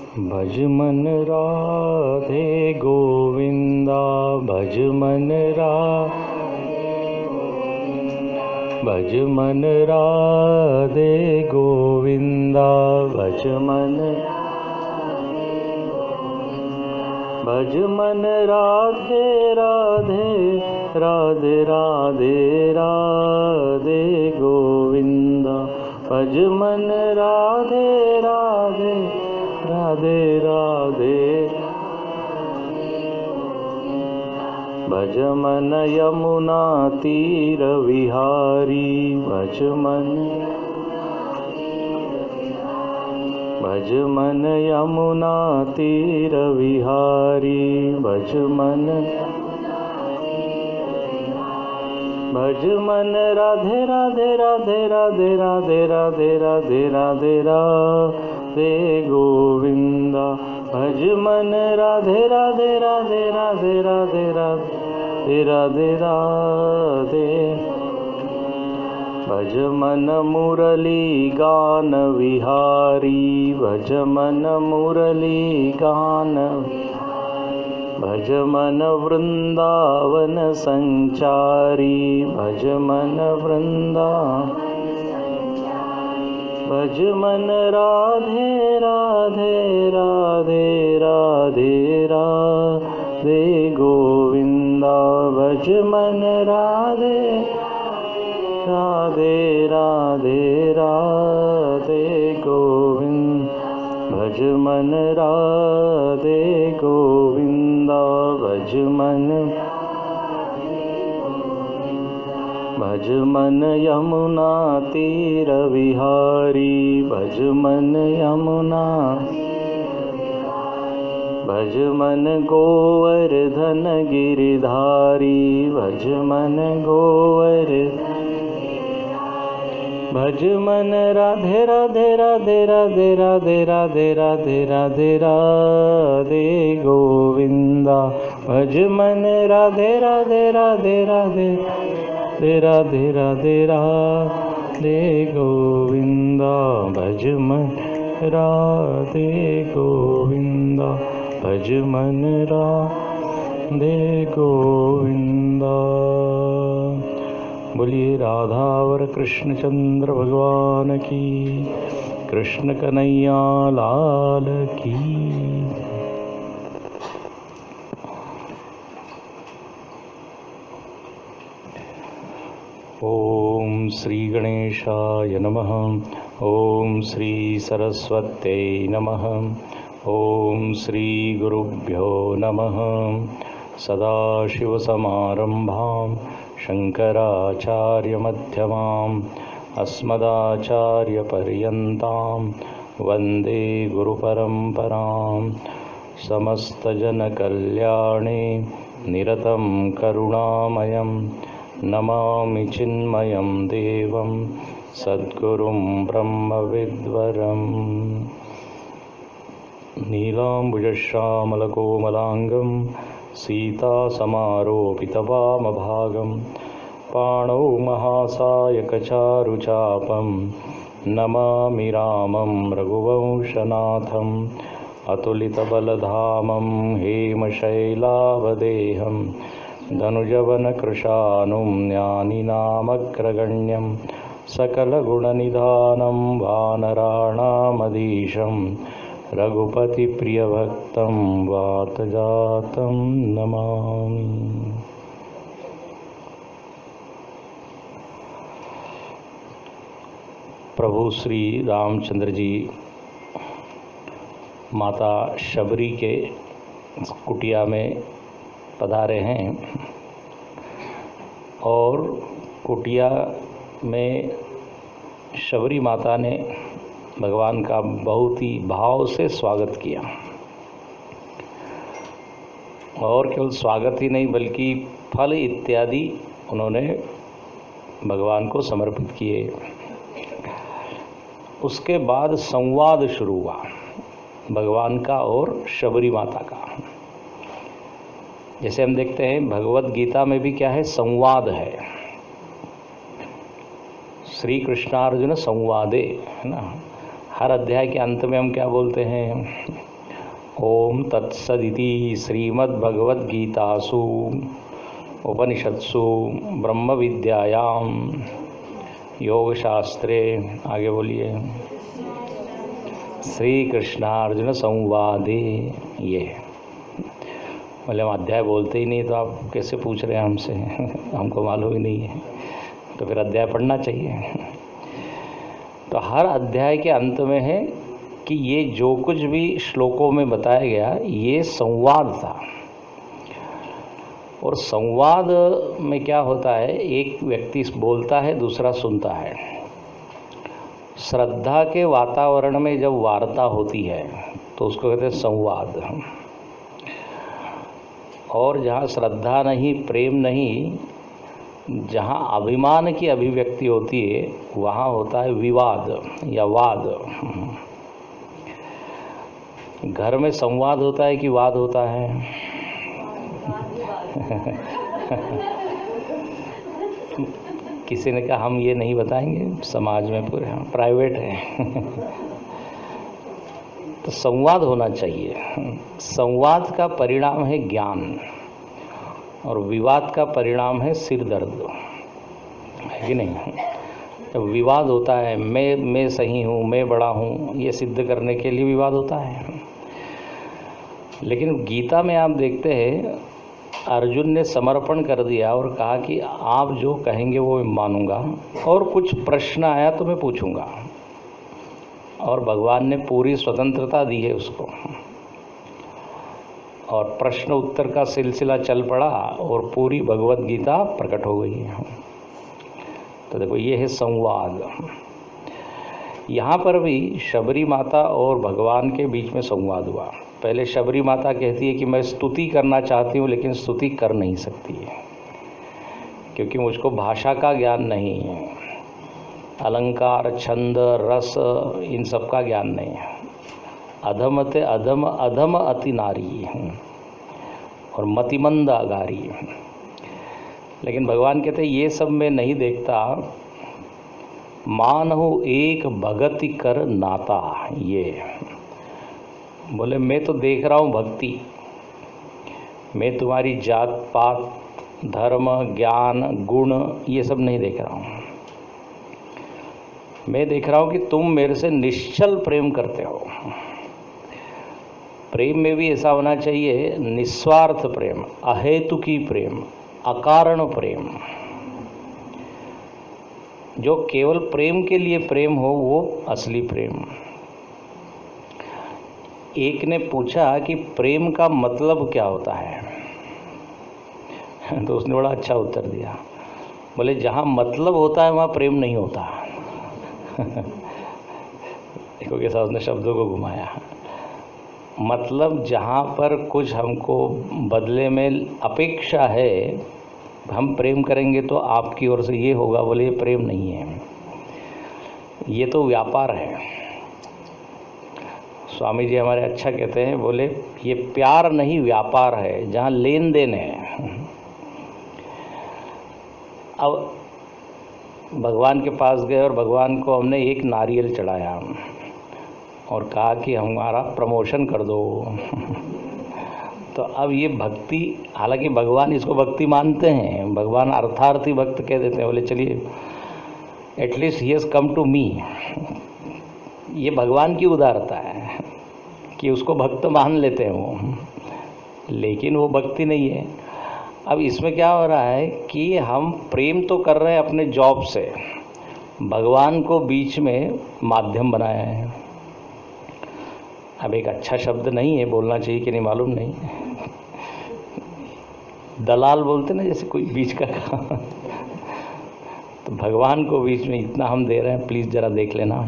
भज मन राधे गोविंदा, भज मन भज मन राधे गोविंदा, भज मन राधे राधे राधे राधे राधे गोविंदा, भज मन राधे राधे राधे राधे, भज मन यमुना तीर विहारी, भज मन यमुना तीर विहारी, भज मन राधे राधे राधे राधे राधे राधे राधे राधे राधे गोविंदा, भज मन राधे राधे राधे राधे राधे राधे राधे राधे, भज मन मुरली गान विहारी, भज मन मुरली गान, भज मन वृंदावन संचारी, भज मन भज मन राधे राधे राधे राधे राधे गोविंदा, भज मन राधे राधे राधे राधे गोविंद, भज मन राधे गोविंदा, भज मन यमुना तीर विहारी, भज मन यमुना, भज मन गोवर्धन गिरिधारी, भज मन भज मन राधे राधे राधे राधे राधे राधे राधे राधे राधे गोविंदा, भज मन राधे राधे राधे राधे राधे राधे राधे गोविंदा, भज मन राधे गोविंदा, भज मन राधे गोविंदा। बोलिए राधावर कृष्ण चंद्र भगवान की, कृष्ण कन्हैया लाल की। ओम श्री गणेशाय नमः, ओम श्री सरस्वत्यै नमः, ओम श्री गुरुभ्यो नमः। सदाशिवसमारम्भां शंकराचार्यमध्यमाम् अस्मदाचार्यपर्यन्तां वन्दे गुरुपरम्परां। समस्तजनकल्याणे निरतं करुणामयं नमामि चिन्मयं देवं सद्गुरुं ब्रह्मविद्वरम्। नीलाम्बुजश्यामलकोमलाङ्गं सीतासमारोपितवामभागं पाणौ महासायकचारुचापं नमामि रामं रघुवंशनाथम्। अतुलितबलधामं हेमशैलावदेहं धनुजवनकृशानुं ज्ञानिनामग्रगण्यं सकलगुणनिधानं वानराणामधीशं रघुपतिप्रियभक्तं वातजातं नमामि। प्रभु श्री रामचंद्र जी माता शबरी के कुटिया में पधारे हैं और कुटिया में शबरी माता ने भगवान का बहुत ही भाव से स्वागत किया और केवल स्वागत ही नहीं बल्कि फल इत्यादि उन्होंने भगवान को समर्पित किए। उसके बाद संवाद शुरू हुआ भगवान का और शबरी माता का। जैसे हम देखते हैं भगवत गीता में भी क्या है, संवाद है। श्री कृष्णार्जुन संवादे, है ना। हर अध्याय के अंत में हम क्या बोलते हैं, ओम तत्सदिति श्रीमद्भगवद्गीतासु उपनिषत्सु ब्रह्म विद्यायां योगशास्त्रे, आगे बोलिए, श्री कृष्णार्जुन संवादे। ये बोले हम अध्याय बोलते ही नहीं तो आप कैसे पूछ रहे हैं हमसे? हमको मालूम ही नहीं है, तो फिर अध्याय पढ़ना चाहिए। तो हर अध्याय के अंत में है कि ये जो कुछ भी श्लोकों में बताया गया ये संवाद था। और संवाद में क्या होता है, एक व्यक्ति बोलता है, दूसरा सुनता है। श्रद्धा के वातावरण में जब वार्ता होती है तो उसको कहते हैं संवाद। और जहाँ श्रद्धा नहीं, प्रेम नहीं, जहाँ अभिमान की अभिव्यक्ति होती है वहाँ होता है विवाद या वाद। घर में संवाद होता है कि वाद होता है? किसी ने कहा हम ये नहीं बताएंगे, समाज में पूरे प्राइवेट है। तो संवाद होना चाहिए। संवाद का परिणाम है ज्ञान और विवाद का परिणाम है सिर दर्द, है कि नहीं? जब विवाद होता है, मैं सही हूँ, मैं बड़ा हूँ, ये सिद्ध करने के लिए विवाद होता है। लेकिन गीता में आप देखते हैं अर्जुन ने समर्पण कर दिया और कहा कि आप जो कहेंगे वो मैं मानूंगा, और कुछ प्रश्न आया तो मैं पूछूंगा। और भगवान ने पूरी स्वतंत्रता दी है उसको, और प्रश्न उत्तर का सिलसिला चल पड़ा और पूरी भगवत गीता प्रकट हो गई है। तो देखो ये है संवाद। यहाँ पर भी शबरी माता और भगवान के बीच में संवाद हुआ। पहले शबरी माता कहती है कि मैं स्तुति करना चाहती हूँ लेकिन स्तुति कर नहीं सकती है क्योंकि मुझको भाषा का ज्ञान नहीं है, अलंकार, छंद, रस, इन सब का ज्ञान नहीं है। अधमते अधम, अधम अति नारी और मतिमंद अगारी। लेकिन भगवान कहते हैं ये सब मैं नहीं देखता, मानहु एक भगति कर नाता। ये बोले मैं तो देख रहा हूँ भक्ति, मैं तुम्हारी जात पात, धर्म, ज्ञान, गुण ये सब नहीं देख रहा हूँ। मैं देख रहा हूँ कि तुम मेरे से निश्चल प्रेम करते हो। प्रेम में भी ऐसा होना चाहिए, निस्वार्थ प्रेम, अहेतुकी प्रेम, अकारण प्रेम। जो केवल प्रेम के लिए प्रेम हो वो असली प्रेम। एक ने पूछा कि प्रेम का मतलब क्या होता है? तो उसने बड़ा अच्छा उत्तर दिया। बोले जहाँ मतलब होता है वहाँ प्रेम नहीं होता। देखो कैसा उसने शब्दों को घुमाया। मतलब जहाँ पर कुछ हमको बदले में अपेक्षा है, हम प्रेम करेंगे तो आपकी ओर से ये होगा, बोले ये प्रेम नहीं है, ये तो व्यापार है। स्वामी जी हमारे अच्छा कहते हैं, बोले ये प्यार नहीं व्यापार है, जहाँ लेन देन है। अब भगवान के पास गए और भगवान को हमने एक नारियल चढ़ाया और कहा कि हमारा प्रमोशन कर दो। तो अब ये भक्ति, हालांकि भगवान इसको भक्ति मानते हैं, भगवान अर्थार्थी भक्त कह देते हैं। बोले चलिए at least he has come to me. ये भगवान की उदारता है कि उसको भक्त मान लेते हैं वो, लेकिन वो भक्ति नहीं है। अब इसमें क्या हो रहा है कि हम प्रेम तो कर रहे हैं अपने जॉब से, भगवान को बीच में माध्यम बनाया है। अब एक अच्छा शब्द नहीं है, बोलना चाहिए कि नहीं मालूम नहीं, दलाल बोलते ना, जैसे कोई बीच का काम। तो भगवान को बीच में इतना हम दे रहे हैं, प्लीज़ ज़रा देख लेना।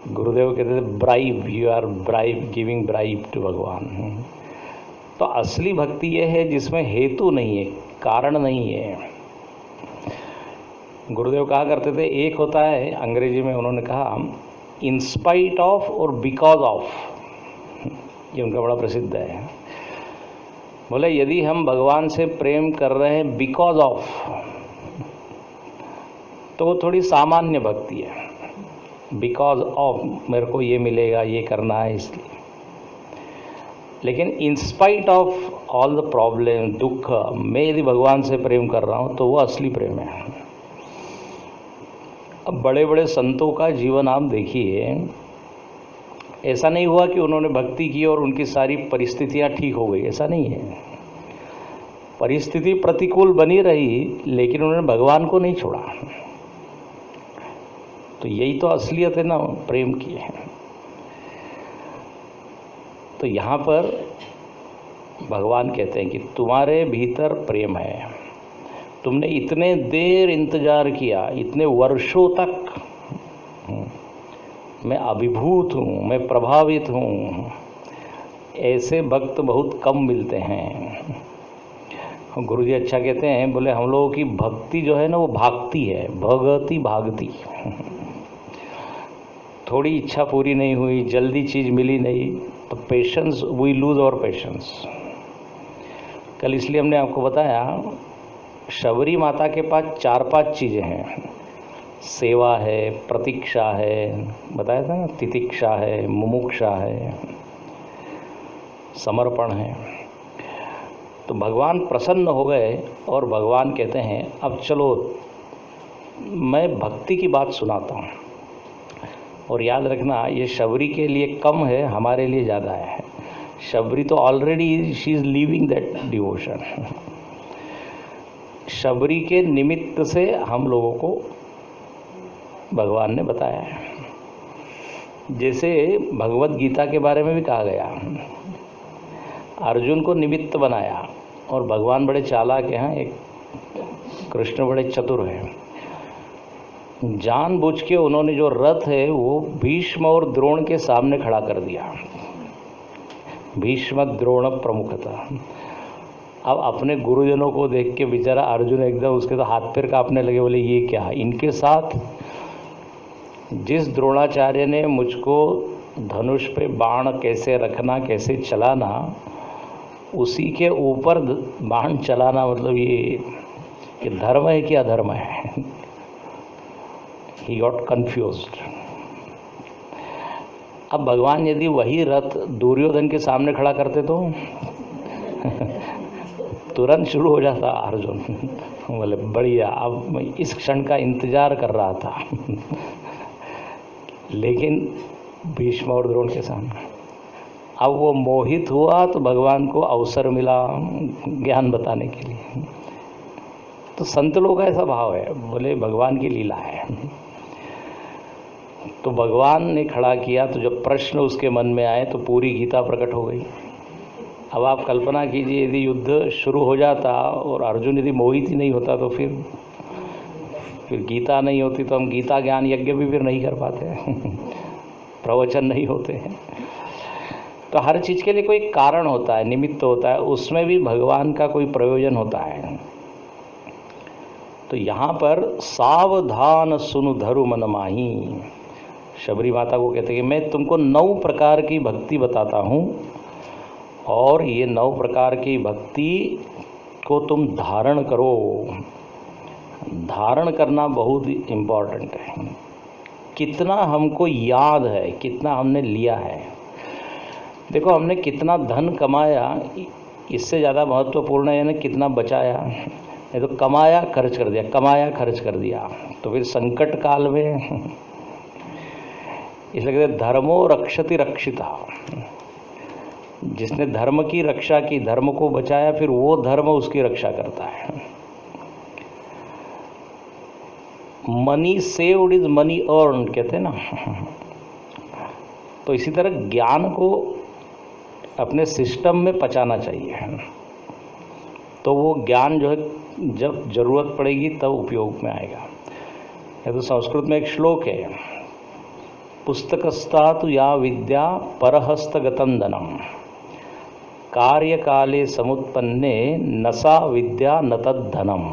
गुरुदेव कहते थे bribe, you are bribe, giving bribe to भगवान। तो असली भक्ति ये है जिसमें हेतु नहीं है, कारण नहीं है। गुरुदेव कहा करते थे, एक होता है, अंग्रेजी में उन्होंने कहा इन स्पाइट ऑफ और बिकॉज ऑफ, ये उनका बड़ा प्रसिद्ध है। बोले यदि हम भगवान से प्रेम कर रहे हैं बिकॉज ऑफ, तो वो थोड़ी सामान्य भक्ति है। बिकॉज ऑफ मेरे को ये मिलेगा, ये करना है इसलिए। लेकिन in spite of all the problem, दुख, मैं यदि भगवान से प्रेम कर रहा हूँ तो वो असली प्रेम है। अब बड़े बड़े संतों का जीवन आप देखिए, ऐसा नहीं हुआ कि उन्होंने भक्ति की और उनकी सारी परिस्थितियाँ ठीक हो गई, ऐसा नहीं है। परिस्थिति प्रतिकूल बनी रही लेकिन उन्होंने भगवान को नहीं छोड़ा। तो यही तो असलियत है ना प्रेम की है। तो यहाँ पर भगवान कहते हैं कि तुम्हारे भीतर प्रेम है, तुमने इतने देर इंतज़ार किया, इतने वर्षों तक, मैं अभिभूत हूँ, मैं प्रभावित हूँ। ऐसे भक्त बहुत कम मिलते हैं। गुरुजी अच्छा कहते हैं, बोले हम लोगों की भक्ति जो है ना वो भागती है, भगती भागती। थोड़ी इच्छा पूरी नहीं हुई, जल्दी चीज़ मिली नहीं, तो पेशेंस, वी लूज और पेशेंस। कल इसलिए हमने आपको बताया, शबरी माता के पास 4-5 चीज़ें हैं। सेवा है, प्रतीक्षा है, बताया था ना, तितिक्षा है, मुमुक्षा है, समर्पण है। तो भगवान प्रसन्न हो गए और भगवान कहते हैं अब चलो मैं भक्ति की बात सुनाता हूँ। और याद रखना, ये शबरी के लिए कम है, हमारे लिए ज़्यादा है। शबरी तो already she is living that devotion. Shabari के निमित्त से हम लोगों को भगवान ने बताया है। जैसे भगवत गीता के बारे में भी कहा गया, अर्जुन को निमित्त बनाया और भगवान बड़े चालाक हैं, एक कृष्ण बड़े चतुर हैं। जानबूझ के उन्होंने जो रथ है वो भीष्म और द्रोण के सामने खड़ा कर दिया। भीष्म द्रोण प्रमुखता। अब अपने गुरुजनों को देख के बेचारा अर्जुन एकदम, उसके तो हाथ पैर कांपने लगे, बोले ये क्या, इनके साथ जिस द्रोणाचार्य ने मुझको धनुष पे बाण कैसे रखना, कैसे चलाना, उसी के ऊपर बाण चलाना, मतलब ये धर्म है कि अधर्म है। He got confused. अब भगवान यदि वही रथ दुर्योधन के सामने खड़ा करते तो तुरंत शुरू हो जाता अर्जुन। बोले बढ़िया, अब मैं इस क्षण का इंतजार कर रहा था। लेकिन भीष्म और द्रोण के सामने अब वो मोहित हुआ तो भगवान को अवसर मिला ज्ञान बताने के लिए। तो संत लोग का ऐसा भाव है, बोले भगवान की लीला है। तो भगवान ने खड़ा किया, तो जब प्रश्न उसके मन में आए तो पूरी गीता प्रकट हो गई। अब आप कल्पना कीजिए, यदि युद्ध शुरू हो जाता और अर्जुन यदि मोहित ही नहीं होता तो फिर गीता नहीं होती, तो हम गीता ज्ञान यज्ञ भी फिर नहीं कर पाते। प्रवचन नहीं होते हैं। तो हर चीज़ के लिए कोई कारण होता है, निमित्त होता है, उसमें भी भगवान का कोई प्रयोजन होता है। तो यहाँ पर सावधान सुनु धरु मन माही, शबरी माता को कहते हैं कि मैं तुमको 9 प्रकार की भक्ति बताता हूँ और ये 9 प्रकार की भक्ति को तुम धारण करो। धारण करना बहुत इम्पॉर्टेंट है। कितना हमको याद है, कितना हमने लिया है। देखो हमने कितना धन कमाया, इससे ज़्यादा महत्वपूर्ण है ना कितना बचाया। ये तो कमाया खर्च कर दिया, कमाया खर्च कर दिया, तो फिर संकट काल में इसलिए कहते धर्मो रक्षति रक्षिता। जिसने धर्म की रक्षा की, धर्म को बचाया, फिर वो धर्म उसकी रक्षा करता है। Money saved is money earn कहते हैं ना। तो इसी तरह ज्ञान को अपने सिस्टम में पचाना चाहिए, तो वो ज्ञान जो है जब जरूरत पड़ेगी तब उपयोग में आएगा। ये तो संस्कृत में एक श्लोक है, पुस्तकस्तातु या विद्या परहस्तगतं धनम कार्यकाले समुत्पन्ने नसा विद्या न तद्धनम।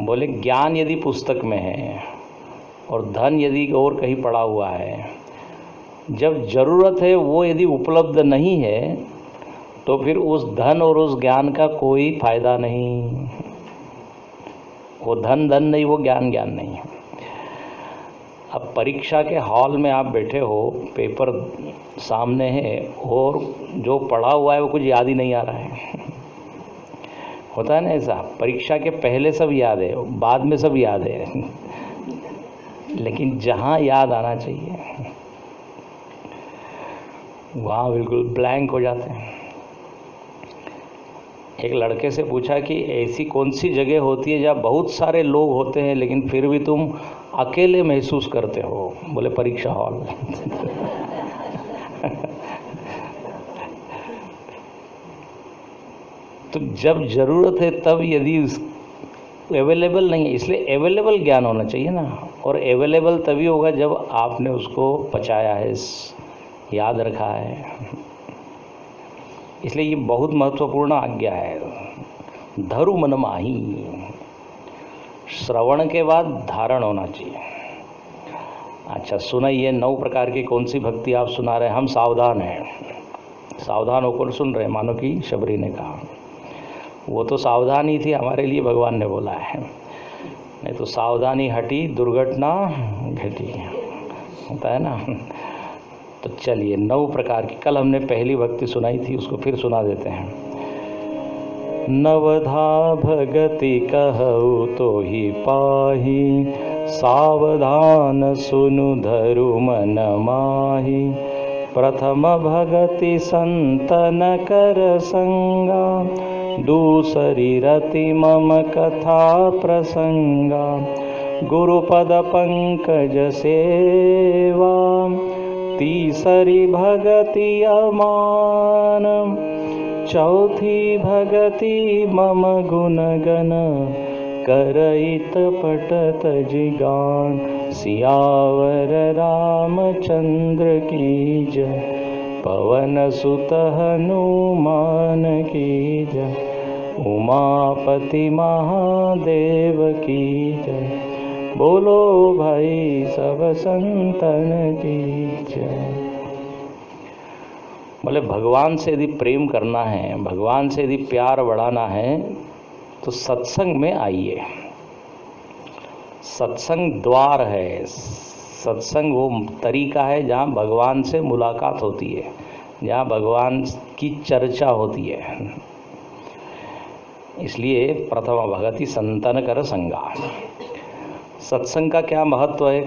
बोले ज्ञान यदि पुस्तक में है और धन यदि और कहीं पड़ा हुआ है, जब ज़रूरत है वो यदि उपलब्ध नहीं है तो फिर उस धन और उस ज्ञान का कोई फायदा नहीं। वो धन धन नहीं, वो ज्ञान ज्ञान नहीं। अब परीक्षा के हॉल में आप बैठे हो, पेपर सामने है और जो पढ़ा हुआ है वो कुछ याद ही नहीं आ रहा है। होता है ना ऐसा, परीक्षा के पहले सब याद है, बाद में सब याद है, लेकिन जहाँ याद आना चाहिए वहाँ बिल्कुल ब्लैंक हो जाते हैं। एक लड़के से पूछा कि ऐसी कौन सी जगह होती है जहाँ बहुत सारे लोग होते हैं लेकिन फिर भी तुम अकेले महसूस करते हो? बोले परीक्षा हॉल। तो जब ज़रूरत है तब यदि अवेलेबल नहीं है, इसलिए अवेलेबल ज्ञान होना चाहिए ना, और अवेलेबल तभी होगा जब आपने उसको पचाया है, याद रखा है। इसलिए ये बहुत महत्वपूर्ण आज्ञा है, धरु मन माही। श्रवण के बाद धारण होना चाहिए। अच्छा सुनाइए, 9 प्रकार की कौन सी भक्ति आप सुना रहे हैं? हम सावधान हैं, सावधान होकर सुन रहे हैं, मानो कि शबरी ने कहा। वो तो सावधानी थी, हमारे लिए भगवान ने बोला है, नहीं तो सावधानी हटी दुर्घटना घटी, होता है ना। तो चलिए 9 प्रकार की, कल हमने पहली भक्ति सुनाई थी, उसको फिर सुना देते हैं। नवधा भगति कहु तो ही पाही, सावधान सुनु धरु मन माही। प्रथम भगति संतन कर संगा, दूसरी रति मम कथा प्रसंगा। गुरुपद पंकज सेवा, तीसरी भगति अमान। चौथी भगति मम गुण गण, करइत पटत जिगान। सियावर रामचंद्र की जय, पवन सुत हनुमान की जय। उमापति महादेव की जय, बोलो भाई सब संतन की जय। बोले भगवान से यदि प्रेम करना है, भगवान से यदि प्यार बढ़ाना है तो सत्संग में आइए। सत्संग द्वार है, सत्संग वो तरीका है जहाँ भगवान से मुलाकात होती है, जहाँ भगवान की चर्चा होती है। इसलिए प्रथम भगति संतन कर संगा। सत्संग का क्या महत्व है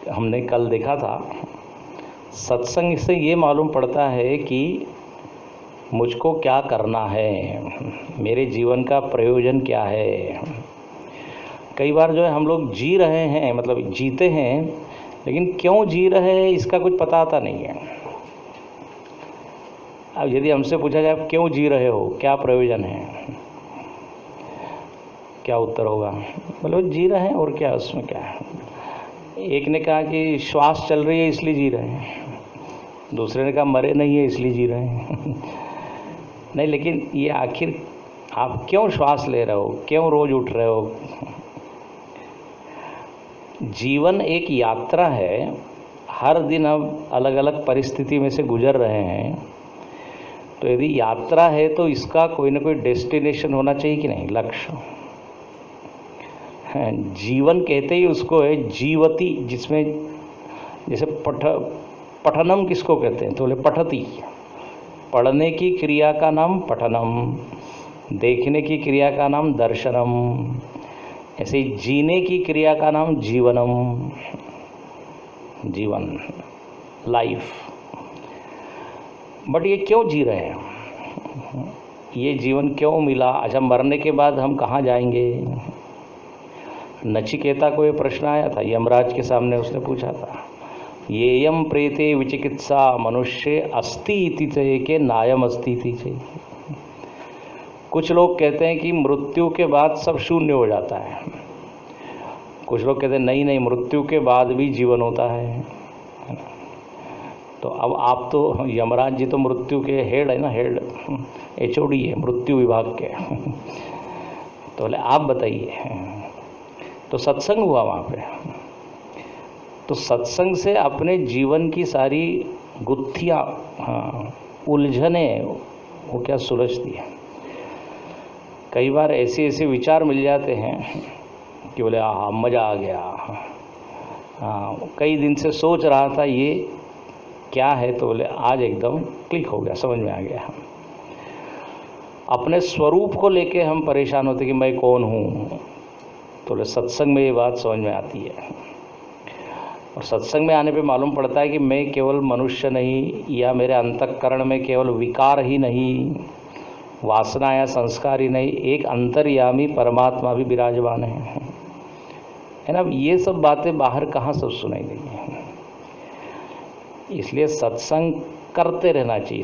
हमने कल देखा था। सत्संग से ये मालूम पड़ता है कि मुझको क्या करना है, मेरे जीवन का प्रयोजन क्या है। कई बार जो है हम लोग जी रहे हैं, मतलब जीते हैं, लेकिन क्यों जी रहे हैं इसका कुछ पता आता नहीं है। अब यदि हमसे पूछा जाए आप क्यों जी रहे हो, क्या प्रयोजन है, क्या उत्तर होगा? बोलो जी रहे हैं, और क्या उसमें क्या है। एक ने कहा कि श्वास चल रही है इसलिए जी रहे हैं, दूसरे ने कहा मरे नहीं है इसलिए जी रहे हैं। नहीं, लेकिन ये आखिर आप क्यों श्वास ले रहे हो, क्यों रोज उठ रहे हो? जीवन एक यात्रा है, हर दिन हम अलग अलग परिस्थिति में से गुजर रहे हैं। तो यदि यात्रा है तो इसका कोई ना कोई डेस्टिनेशन होना चाहिए कि नहीं, लक्ष्य। जीवन कहते ही उसको है जीवती, जिसमें जैसे पठनम किसको कहते हैं? तो बोले पठती, पढ़ने की क्रिया का नाम पठनम, देखने की क्रिया का नाम दर्शनम, ऐसे ही जीने की क्रिया का नाम जीवनम, जीवन, लाइफ। बट ये क्यों जी रहे हैं, ये जीवन क्यों मिला? अच्छा मरने के बाद हम कहाँ जाएंगे? नचिकेता को ये प्रश्न आया था, यमराज के सामने उसने पूछा था, येयम प्रेते विचिकित्सा मनुष्य अस्ति इति च के नायम अस्ति इति च। कुछ लोग कहते हैं कि मृत्यु के बाद सब शून्य हो जाता है, कुछ लोग कहते हैं नहीं नहीं, मृत्यु के बाद भी जीवन होता है। तो अब आप तो, यमराज जी तो मृत्यु के हेड है ना, हेड HOD है मृत्यु विभाग के। तो बोले आप बताइए। तो सत्संग हुआ वहाँ पे। तो सत्संग से अपने जीवन की सारी गुत्थियाँ, उलझने, वो क्या सुलझती है। कई बार ऐसे ऐसे विचार मिल जाते हैं कि बोले हाँ मज़ा आ गया, हाँ, कई दिन से सोच रहा था ये क्या है, तो बोले आज एकदम क्लिक हो गया, समझ में आ गया। अपने स्वरूप को लेके हम परेशान होते कि मैं कौन हूँ, तो बोले सत्संग में ये बात समझ में आती है। और सत्संग में आने पे मालूम पड़ता है कि मैं केवल मनुष्य नहीं, या मेरे अंतःकरण में केवल विकार ही नहीं, वासना या संस्कार ही नहीं, एक अंतर्यामी परमात्मा भी विराजमान है ना। ये सब बातें बाहर कहाँ सब सुनाई देंगी। इसलिए सत्संग करते रहना चाहिए।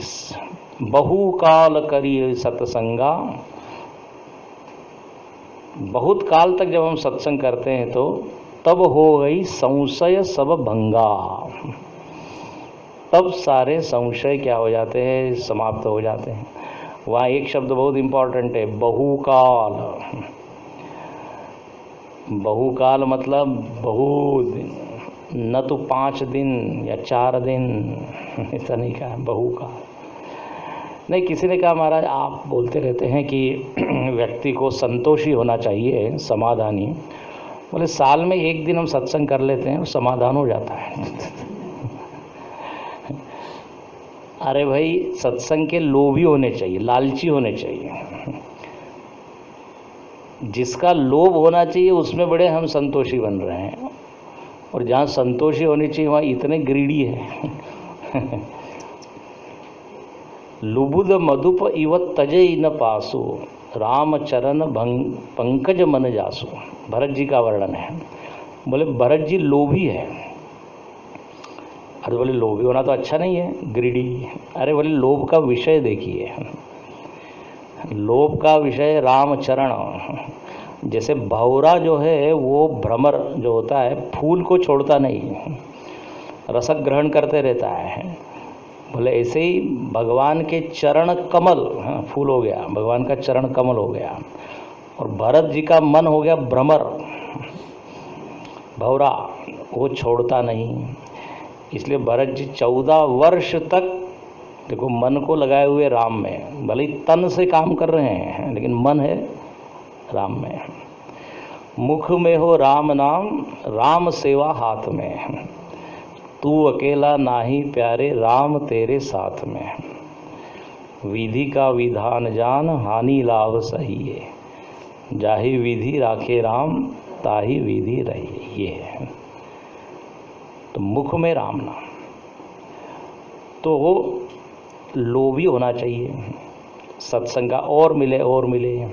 बहुकाल करिए सत्संगा, बहुत काल तक जब हम सत्संग करते हैं तो तब हो गई संशय सब भंगा, तब सारे संशय क्या हो जाते हैं, समाप्त हो जाते हैं। वहाँ एक शब्द बहुत इम्पोर्टेंट है, बहुकाल। बहुकाल मतलब बहुत, न तो 5 दिन या 4 दिन, ऐसा नहीं कहा बहुकाल। नहीं, किसी ने कहा महाराज आप बोलते रहते हैं कि व्यक्ति को संतोषी होना चाहिए, समाधानी। बोले साल में 1 दिन हम सत्संग कर लेते हैं और समाधान हो जाता है। अरे भाई, सत्संग के लोभी होने चाहिए, लालची होने चाहिए। जिसका लोभ होना चाहिए उसमें बड़े हम संतोषी बन रहे हैं, और जहाँ संतोषी होनी चाहिए वहाँ इतने ग्रीडी है। लुबुद मधुप इव तजई न पासु, राम चरण पंकज मन जासु। भरत जी का वर्णन है। बोले भरत जी लोभी है। अरे बोले लोभी होना तो अच्छा नहीं है, ग्रीडी। अरे बोले लोभ का विषय देखिए, लोभ का विषय रामचरण। जैसे भौरा जो है वो भ्रमर जो होता है फूल को छोड़ता नहीं, रसक ग्रहण करते रहता है। बोले ऐसे ही भगवान के चरण कमल, हाँ फूल हो गया, भगवान का चरण कमल हो गया, और भरत जी का मन हो गया भ्रमर, भौरा, वो छोड़ता नहीं। इसलिए भरत जी 14 वर्ष तक देखो मन को लगाए हुए राम में, भले ही तन से काम कर रहे हैं लेकिन मन है राम में। मुख में हो राम नाम, राम सेवा हाथ में, तू अकेला नाही प्यारे, राम तेरे साथ में। विधि का विधान जान, हानि लाभ सही है, जाहि विधि राखे राम, ताहि विधि रही। ये है तो मुख में राम नाम। तो वो लोभी होना चाहिए सत्संग का, और मिले और मिले।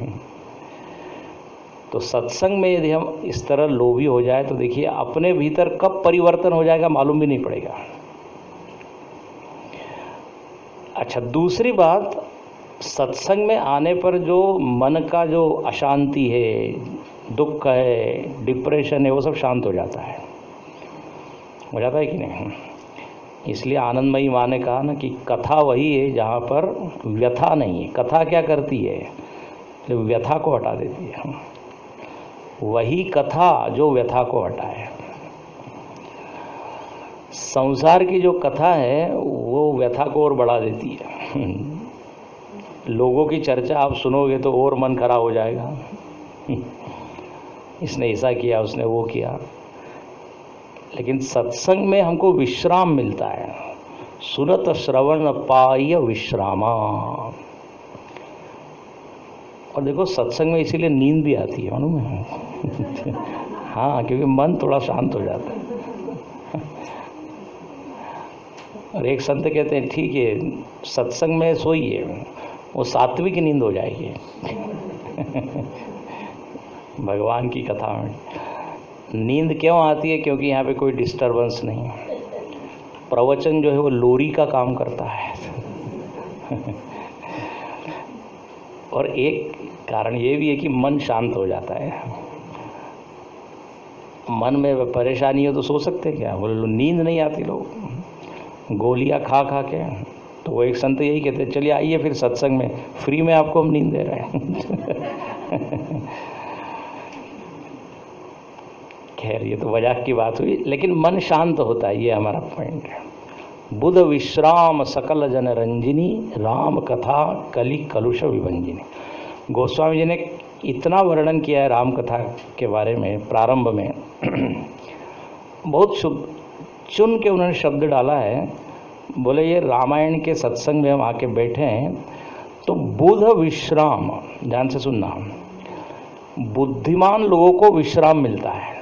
तो सत्संग में यदि हम इस तरह लोभी हो जाए तो देखिए अपने भीतर कब परिवर्तन हो जाएगा मालूम भी नहीं पड़ेगा। अच्छा, दूसरी बात, सत्संग में आने पर जो मन का जो अशांति है, दुख है, डिप्रेशन है, वो सब शांत हो जाता है। हो जाता है कि नहीं? इसलिए आनंदमयी माँ ने कहा ना कि कथा वही है जहाँ पर व्यथा नहीं है। कथा क्या करती है? व्यथा को हटा देती है। वही कथा जो व्यथा को हटाए। संसार की जो कथा है वो व्यथा को और बढ़ा देती है। लोगों की चर्चा आप सुनोगे तो और मन खराब हो जाएगा। इसने ऐसा किया, उसने वो किया। लेकिन सत्संग में हमको विश्राम मिलता है। सुनत श्रवण पाय विश्रामा। और देखो सत्संग में इसीलिए नींद भी आती है, मालूम है? हाँ, क्योंकि मन थोड़ा शांत हो जाता है। और एक संत कहते हैं ठीक है सत्संग में सोइए, वो सात्विक नींद हो जाएगी। भगवान की कथा में नींद क्यों आती है? क्योंकि यहाँ पे कोई डिस्टरबेंस नहीं है। प्रवचन जो है वो लोरी का काम करता है। और एक कारण ये भी है कि मन शांत हो जाता है। मन में परेशानी हो तो सो सकते क्या? बोले नींद नहीं आती, लोग गोलियां खा खा के। तो वो एक संत यही कहते हैं चलिए आइए फिर सत्संग में, फ्री में आपको हम नींद दे रहे हैं। खैर ये तो मजाक की बात हुई, लेकिन मन शांत होता है, ये हमारा पॉइंट है। बुध विश्राम सकल जन रंजिनी, राम कथा कलि कलुष विभंजिनी। गोस्वामी जी ने इतना वर्णन किया है राम कथा के बारे में प्रारंभ में बहुत चुन के उन्होंने शब्द डाला है। बोले ये रामायण के सत्संग में हम आके बैठे हैं तो बुध विश्राम, ध्यान से सुनना, बुद्धिमान लोगों को विश्राम मिलता है।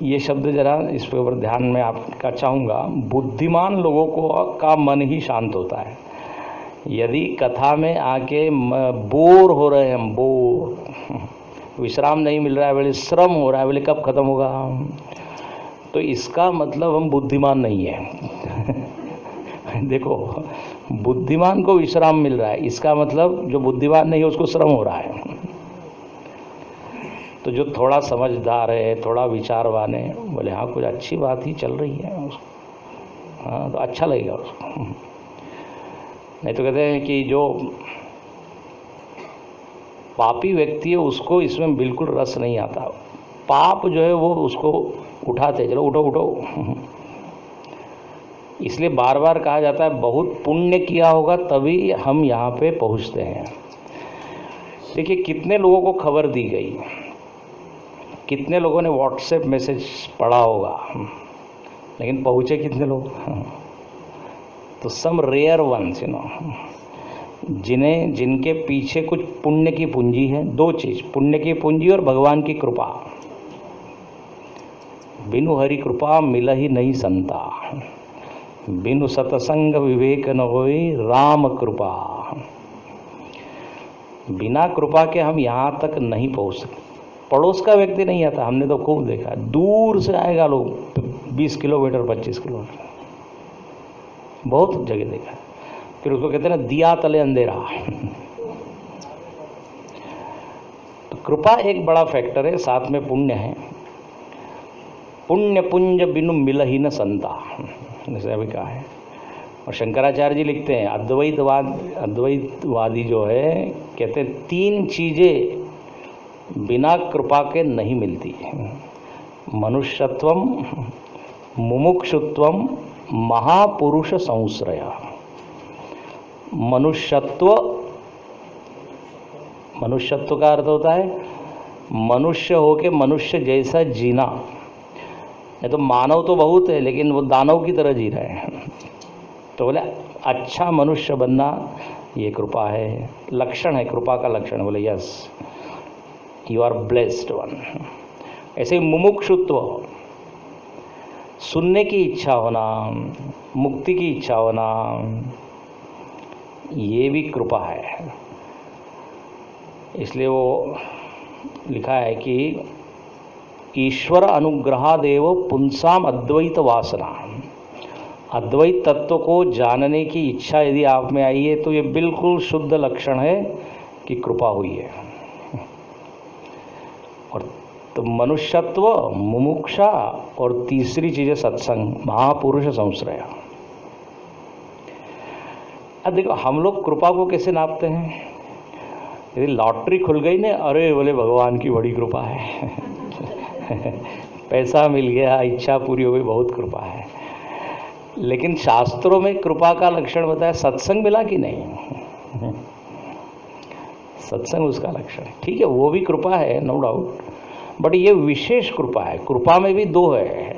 ये शब्द जरा इस पे ऊपर ध्यान में आपका चाहूँगा। बुद्धिमान लोगों को का मन ही शांत होता है। यदि कथा में आके बोर हो रहे हैं, हम बोर, विश्राम नहीं मिल रहा है, बोले श्रम हो रहा है, बोले कब खत्म होगा, तो इसका मतलब हम बुद्धिमान नहीं है। देखो, बुद्धिमान को विश्राम मिल रहा है, इसका मतलब जो बुद्धिमान नहीं है उसको श्रम हो रहा है। तो जो थोड़ा समझदार है, थोड़ा विचारवान है, बोले हाँ कुछ अच्छी बात ही चल रही है उसको, हाँ तो अच्छा लगेगा उसको। नहीं तो कहते हैं कि जो पापी व्यक्ति है उसको इसमें बिल्कुल रस नहीं आता। पाप जो है वो उसको उठाते, चलो उठो उठो। इसलिए बार बार कहा जाता है बहुत पुण्य किया होगा तभी हम यहाँ पे पहुँचते हैं। देखिए कितने लोगों को खबर दी गई, कितने लोगों ने व्हाट्सएप मैसेज पढ़ा होगा, लेकिन पहुँचे कितने लोग? तो सम रेयर वंस, जिनके पीछे कुछ पुण्य की पूंजी है। दो चीज़, पुण्य की पूंजी और भगवान की कृपा। बिनु हरि कृपा मिल ही नहीं संता, बिनु सतसंग विवेक न होई राम कृपा। बिना कृपा के हम यहाँ तक नहीं पहुँच सकते। पड़ोस का व्यक्ति नहीं आता, हमने तो खूब देखा, दूर से आएगा लोग 20 किलोमीटर 25 किलोमीटर, बहुत जगह देखा। फिर उसको कहते हैं ना दिया तले अंधेरा। तो कृपा एक बड़ा फैक्टर है, साथ में पुण्य है। पुण्य पुंज बिनु मिल ही न संता, जैसे अभी कहा है। और शंकराचार्य जी लिखते हैं अद्वैतवादी जो है कहते हैं 3 चीज़ें बिना कृपा के नहीं मिलती, मनुष्यत्वम, मुमुक्षुत्वम, महापुरुष संश्रय। मनुष्यत्व का अर्थ होता है मनुष्य होके मनुष्य जैसा जीना। नहीं तो मानव तो बहुत है लेकिन वो दानव की तरह जी रहे हैं। तो बोले अच्छा मनुष्य बनना ये कृपा है, लक्षण है, कृपा का लक्षण। बोले yes you are blessed one. ऐसे ही मुमुक्षुत्व, सुनने की इच्छा होना, मुक्ति की इच्छा होना, ये भी कृपा है। इसलिए वो लिखा है कि ईश्वर अनुग्रहादेव पुंसाम अद्वैत वासना। अद्वैत तत्व को जानने की इच्छा यदि आप में आई है तो ये बिल्कुल शुद्ध लक्षण है कि कृपा हुई है। और तो मनुष्यत्व, मुमुक्षा और तीसरी चीज़ है सत्संग, महापुरुष संश्रय। अब देखो हम लोग कृपा को कैसे नापते हैं? यदि लॉटरी खुल गई ना, अरे बोले भगवान की बड़ी कृपा है। पैसा मिल गया, इच्छा पूरी हो गई, बहुत कृपा है। लेकिन शास्त्रों में कृपा का लक्षण बताया, सत्संग मिला कि नहीं? सत्संग उसका लक्षण है। ठीक है, वो भी कृपा है, नो डाउट, बट ये विशेष कृपा है। कृपा में भी 2 है,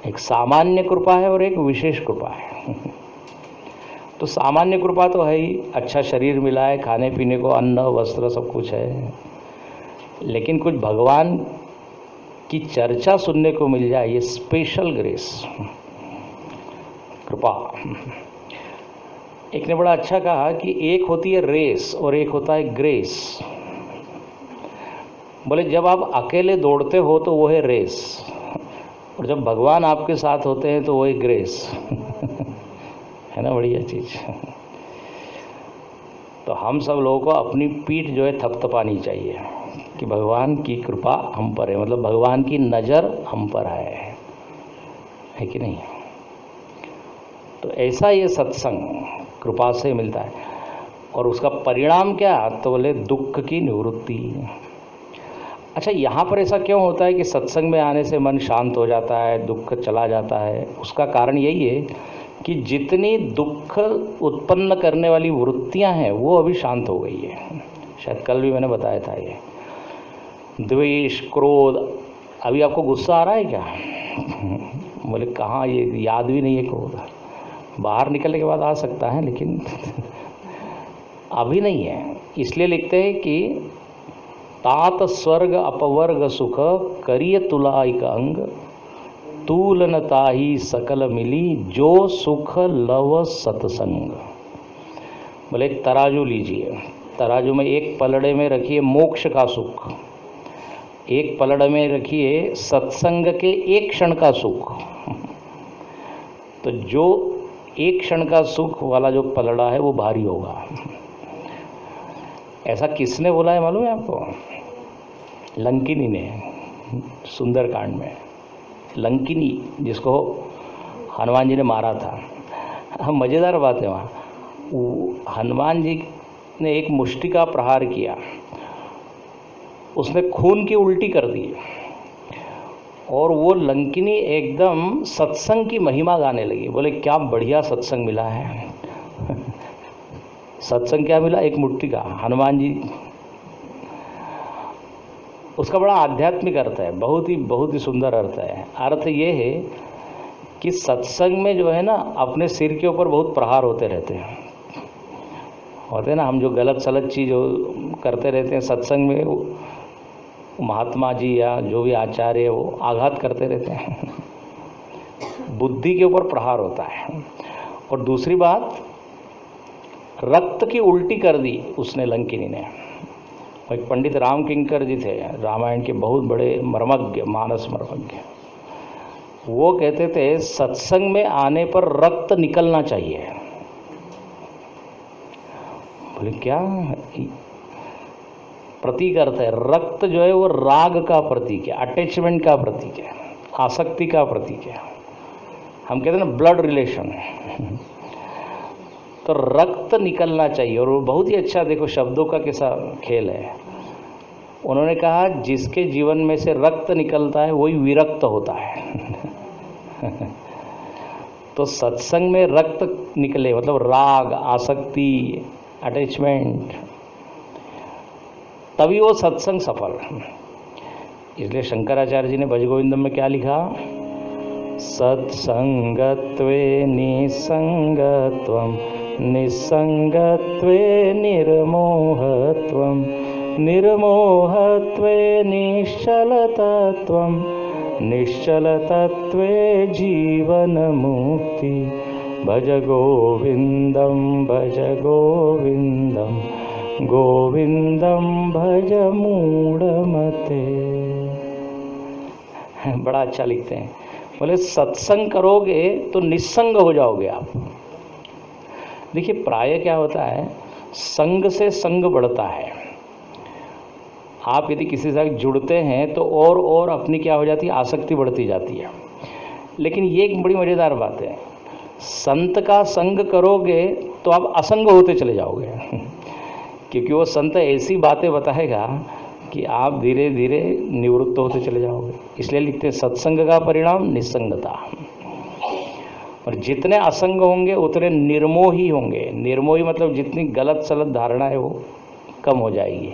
एक सामान्य कृपा है और एक विशेष कृपा है। तो सामान्य कृपा तो है ही, अच्छा शरीर मिला है, खाने पीने को अन्न वस्त्र सब कुछ है। लेकिन कुछ भगवान की चर्चा सुनने को मिल जाए, ये स्पेशल ग्रेस, कृपा। एक ने बड़ा अच्छा कहा कि एक होती है रेस और एक होता है ग्रेस। बोले जब आप अकेले दौड़ते हो तो वो है रेस, और जब भगवान आपके साथ होते हैं तो वो है ग्रेस। है ना बढ़िया चीज़। तो हम सब लोगों को अपनी पीठ जो है थपथपानी चाहिए कि भगवान की कृपा हम पर है, मतलब भगवान की नज़र हम पर है कि नहीं? तो ऐसा ये सत्संग कृपा से मिलता है। और उसका परिणाम क्या? तो बोले दुख की निवृत्ति। अच्छा, यहाँ पर ऐसा क्यों होता है कि सत्संग में आने से मन शांत हो जाता है, दुख चला जाता है? उसका कारण यही है कि जितनी दुख उत्पन्न करने वाली वृत्तियाँ हैं वो अभी शांत हो गई है। शायद कल भी मैंने बताया था, ये द्वेष, क्रोध, अभी आपको गुस्सा आ रहा है क्या? बोले कहाँ, ये याद भी नहीं है को, बाहर निकलने के बाद आ सकता है लेकिन अभी नहीं है। इसलिए लिखते हैं कि तात स्वर्ग अपवर्ग सुख करिय तुलाइक अंग, तूलन ताही सकल मिली जो सुख लव सत्संग। बोले एक तराजू लीजिए, तराजू में एक पलड़े में रखिए मोक्ष का सुख, एक पलड़े में रखिए सत्संग के एक क्षण का सुख। तो जो एक क्षण का सुख वाला जो पलड़ा है वो भारी होगा। ऐसा किसने बोला है मालूम है आपको? लंकिनी ने, सुंदरकांड में। लंकिनी जिसको हनुमान जी ने मारा था। मज़ेदार बात है, वहाँ हनुमान जी ने एक मुष्टि का प्रहार किया, उसने खून की उल्टी कर दी और वो लंकिनी एकदम सत्संग की महिमा गाने लगी। बोले क्या बढ़िया सत्संग मिला है। सत्संग क्या मिला? एक मुट्ठी का। हनुमान जी, उसका बड़ा आध्यात्मिक अर्थ है, बहुत ही सुंदर अर्थ है। अर्थ ये है कि सत्संग में जो है ना, अपने सिर के ऊपर बहुत प्रहार होते रहते हैं, ना। हम जो गलत सलत चीज़ करते रहते हैं सत्संग में, महात्मा जी या जो भी आचार्य वो आघात करते रहते हैं। बुद्धि के ऊपर प्रहार होता है। और दूसरी बात, रक्त की उल्टी कर दी उसने, लंकिनी ने। एक पंडित राम किंकर जी थे, रामायण के बहुत बड़े मर्मज्ञ, मानस मर्मज्ञ। वो कहते थे सत्संग में आने पर रक्त निकलना चाहिए। बोले क्या? प्रतीक अर्थ है। रक्त जो है वो राग का प्रतीक है, अटैचमेंट का प्रतीक है, आसक्ति का प्रतीक है। हम कहते हैं ना ब्लड रिलेशन। तो रक्त निकलना चाहिए। और वो बहुत ही अच्छा, देखो शब्दों का कैसा खेल है। उन्होंने कहा जिसके जीवन में से रक्त निकलता है वही विरक्त होता है। तो सत्संग में रक्त निकले मतलब राग, आसक्ति, अटैचमेंट, तभी वो सत्संग सफल। इसलिए शंकराचार्य जी ने भजगोविंदम में क्या लिखा? सत्संगत्वे निसंगत्वम, निसंगत्वे निर्मोहत्वम, निर्मोहत्वे निश्चलतत्वम, निश्चलतत्वे जीवन मुक्ति। भज गोविंदम भज गोविंदम, गोविंदम भज मूढ़मते। बड़ा अच्छा लिखते हैं। बोले सत्संग करोगे तो निस्संग हो जाओगे आप। देखिए प्राय क्या होता है, संग से संग बढ़ता है। आप यदि किसी से जुड़ते हैं तो और अपनी क्या हो जाती है, आसक्ति बढ़ती जाती है। लेकिन ये एक बड़ी मज़ेदार बात है, संत का संग करोगे तो आप असंग होते चले जाओगे। क्योंकि वो संत ऐसी बातें बताएगा कि आप धीरे धीरे निवृत्त होते चले जाओगे। इसलिए लिखते हैं सत्संग का परिणाम निस्संगता। और जितने असंग होंगे उतने निर्मोही होंगे। निर्मोही मतलब जितनी गलत सलत धारणा है वो कम हो जाएगी।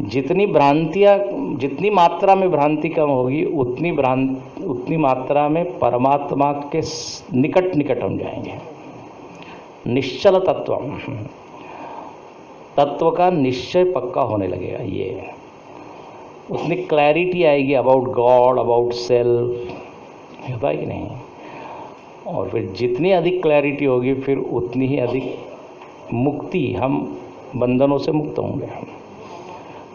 जितनी भ्रांतियाँ, जितनी मात्रा में भ्रांति कम होगी उतनी मात्रा में परमात्मा के निकट निकट हम जाएंगे। निश्चल तत्व का निश्चय पक्का होने लगेगा। ये उतनी क्लैरिटी आएगी अबाउट गॉड, अबाउट सेल्फ, होता है कि नहीं? और फिर जितनी अधिक क्लैरिटी होगी फिर उतनी ही अधिक मुक्ति, हम बंधनों से मुक्त होंगे।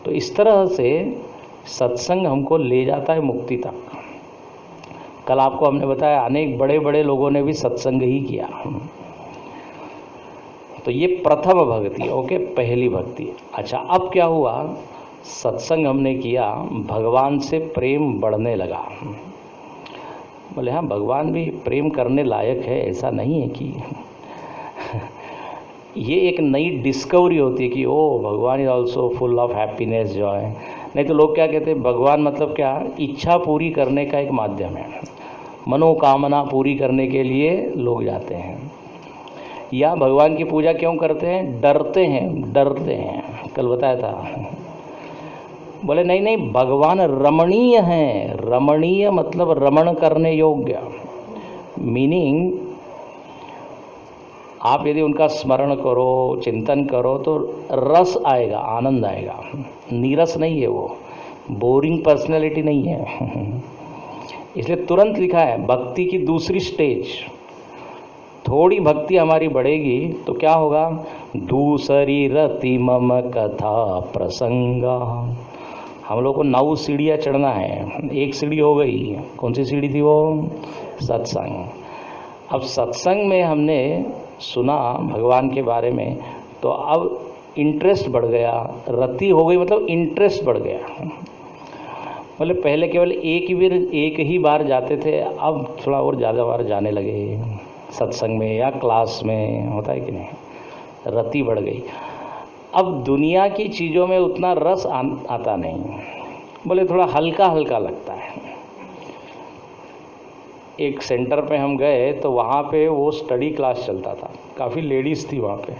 तो इस तरह से सत्संग हमको ले जाता है मुक्ति तक। कल आपको हमने बताया अनेक बड़े बड़े लोगों ने भी सत्संग ही किया। तो ये प्रथम भक्ति, ओके, पहली भक्ति। अच्छा, अब क्या हुआ? सत्संग हमने किया, भगवान से प्रेम बढ़ने लगा। बोले हाँ, भगवान भी प्रेम करने लायक है, ऐसा नहीं है कि ये एक नई डिस्कवरी होती है कि ओ भगवान is also full of happiness, Joy. नहीं तो लोग क्या कहते हैं, भगवान मतलब क्या? इच्छा पूरी करने का एक माध्यम है, मनोकामना पूरी करने के लिए लोग जाते हैं। या भगवान की पूजा क्यों करते हैं? डरते हैं। कल बताया था, बोले नहीं नहीं, भगवान रमणीय हैं। रमणीय मतलब रमण करने योग्य, मीनिंग आप यदि उनका स्मरण करो, चिंतन करो तो रस आएगा, आनंद आएगा। नीरस नहीं है वो, बोरिंग पर्सनैलिटी नहीं है। इसलिए तुरंत लिखा है भक्ति की दूसरी स्टेज। थोड़ी भक्ति हमारी बढ़ेगी तो क्या होगा? दूसरी रति मम कथा प्रसंगा। हम लोग को 9 सीढ़ियाँ चढ़ना है, एक सीढ़ी हो गई। कौन सी सीढ़ी थी वो? सत्संग। अब सत्संग में हमने सुना भगवान के बारे में तो अब इंटरेस्ट बढ़ गया। रति हो गई मतलब इंटरेस्ट बढ़ गया। मतलब पहले केवल एक ही बार जाते थे, अब थोड़ा और ज़्यादा बार जाने लगे सत्संग में या क्लास में, होता है कि नहीं? रति बढ़ गई। अब दुनिया की चीज़ों में उतना रस आता नहीं, बोले थोड़ा हल्का हल्का लगता है। एक सेंटर पे हम गए तो वहाँ पे वो स्टडी क्लास चलता था, काफ़ी लेडीज़ थी वहाँ पे।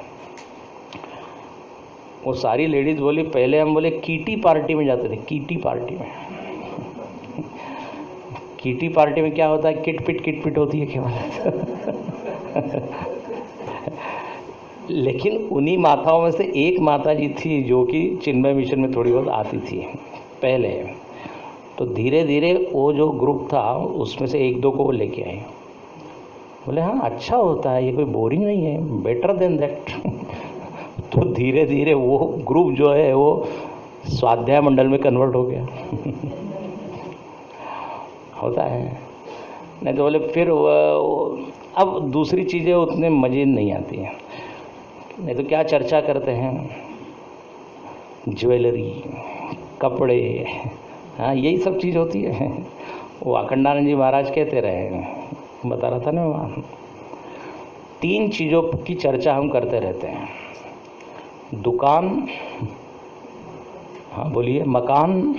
वो सारी लेडीज़ बोली, पहले हम बोले कीटी पार्टी में जाते थे, कीटी पार्टी में। कीटी पार्टी में क्या होता है? किट पिट होती है केवल। लेकिन उन्हीं माताओं में से एक माता जी थी जो कि चिन्मय मिशन में थोड़ी बहुत आती थी पहले। तो धीरे धीरे वो जो ग्रुप था उसमें से 1-2 को वो लेके आए। बोले हाँ अच्छा होता है, ये कोई बोरिंग नहीं है, बेटर देन दैट। तो धीरे धीरे वो ग्रुप जो है वो स्वाध्याय मंडल में कन्वर्ट हो गया। होता है नहीं तो बोले फिर अब दूसरी चीज़ें उतने मज़े नहीं आती हैं। नहीं तो क्या चर्चा करते हैं? ज्वेलरी, कपड़े, हाँ यही सब चीज़ होती है। वो अखंडानंद जी महाराज कहते रहे, बता रहा था ना वहाँ, 3 चीज़ों की चर्चा हम करते रहते हैं। दुकान, हाँ बोलिए, मकान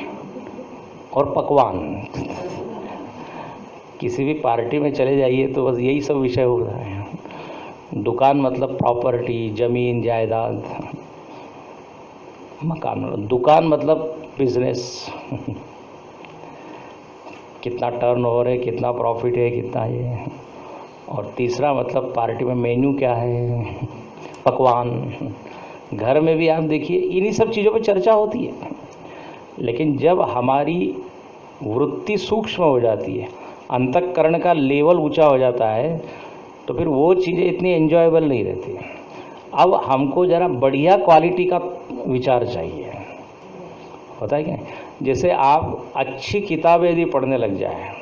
और पकवान। किसी भी पार्टी में चले जाइए तो बस यही सब विषय हो रहा है। दुकान मतलब प्रॉपर्टी, ज़मीन जायदाद। मकान, दुकान मतलब बिजनेस। कितना टर्नओवर है, कितना प्रॉफिट है, कितना ये। और तीसरा मतलब पार्टी में मेन्यू क्या है, पकवान। घर में भी आप देखिए इन्हीं सब चीज़ों पर चर्चा होती है। लेकिन जब हमारी वृत्ति सूक्ष्म हो जाती है, अंतःकरण का लेवल ऊंचा हो जाता है, तो फिर वो चीज़ें इतनी एंजॉयबल नहीं रहती। अब हमको ज़रा बढ़िया क्वालिटी का विचार चाहिए, होता है क्या? जैसे आप अच्छी किताबें यदि पढ़ने लग जाए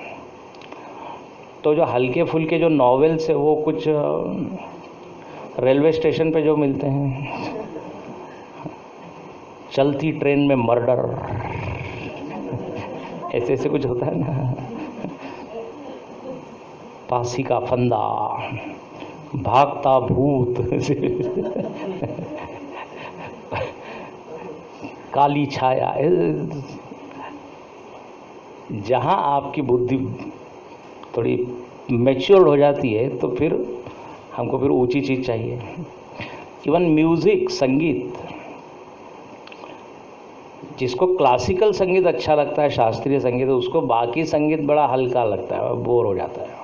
तो जो हल्के फुल्के जो नॉवेल्स है वो कुछ रेलवे स्टेशन पे जो मिलते हैं, चलती ट्रेन में मर्डर, ऐसे ऐसे कुछ होता है ना, फांसी का फंदा, भागता भूत, काली छाया। जहाँ आपकी बुद्धि थोड़ी मैच्योर हो जाती है तो फिर हमको फिर ऊंची चीज़ चाहिए। इवन म्यूज़िक, संगीत, जिसको क्लासिकल संगीत अच्छा लगता है, शास्त्रीय संगीत, उसको बाकी संगीत बड़ा हल्का लगता है, बोर हो जाता है।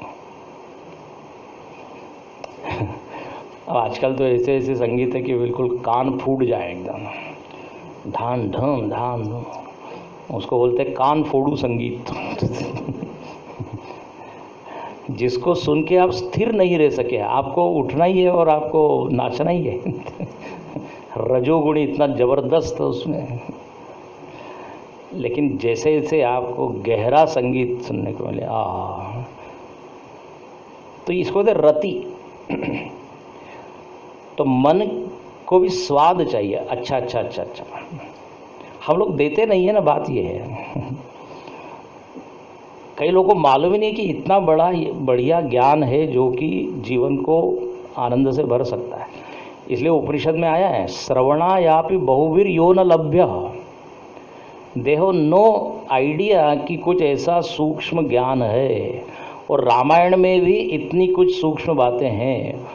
अब आजकल तो ऐसे ऐसे संगीत है कि बिल्कुल कान फूट जाए एकदम, ढान ढम ढान, उसको बोलते हैं कान फोड़ू संगीत। जिसको सुन के आप स्थिर नहीं रह सके, आपको उठना ही है और आपको नाचना ही है। रजोगुणी इतना ज़बरदस्त है उसमें। लेकिन जैसे जैसे आपको गहरा संगीत सुनने को मिले, तो इसको बोलते रति। तो मन को भी स्वाद चाहिए, अच्छा अच्छा अच्छा अच्छा। हम लोग देते नहीं है ना, बात ये है। कई लोगों को मालूम ही नहीं कि इतना बढ़िया ज्ञान है जो कि जीवन को आनंद से भर सकता है। इसलिए उपनिषद में आया है, श्रवणायापि बहुवीर यो न लभ्य। दे हैव नो आइडिया कि कुछ ऐसा सूक्ष्म ज्ञान है, और रामायण में भी इतनी कुछ सूक्ष्म बातें हैं।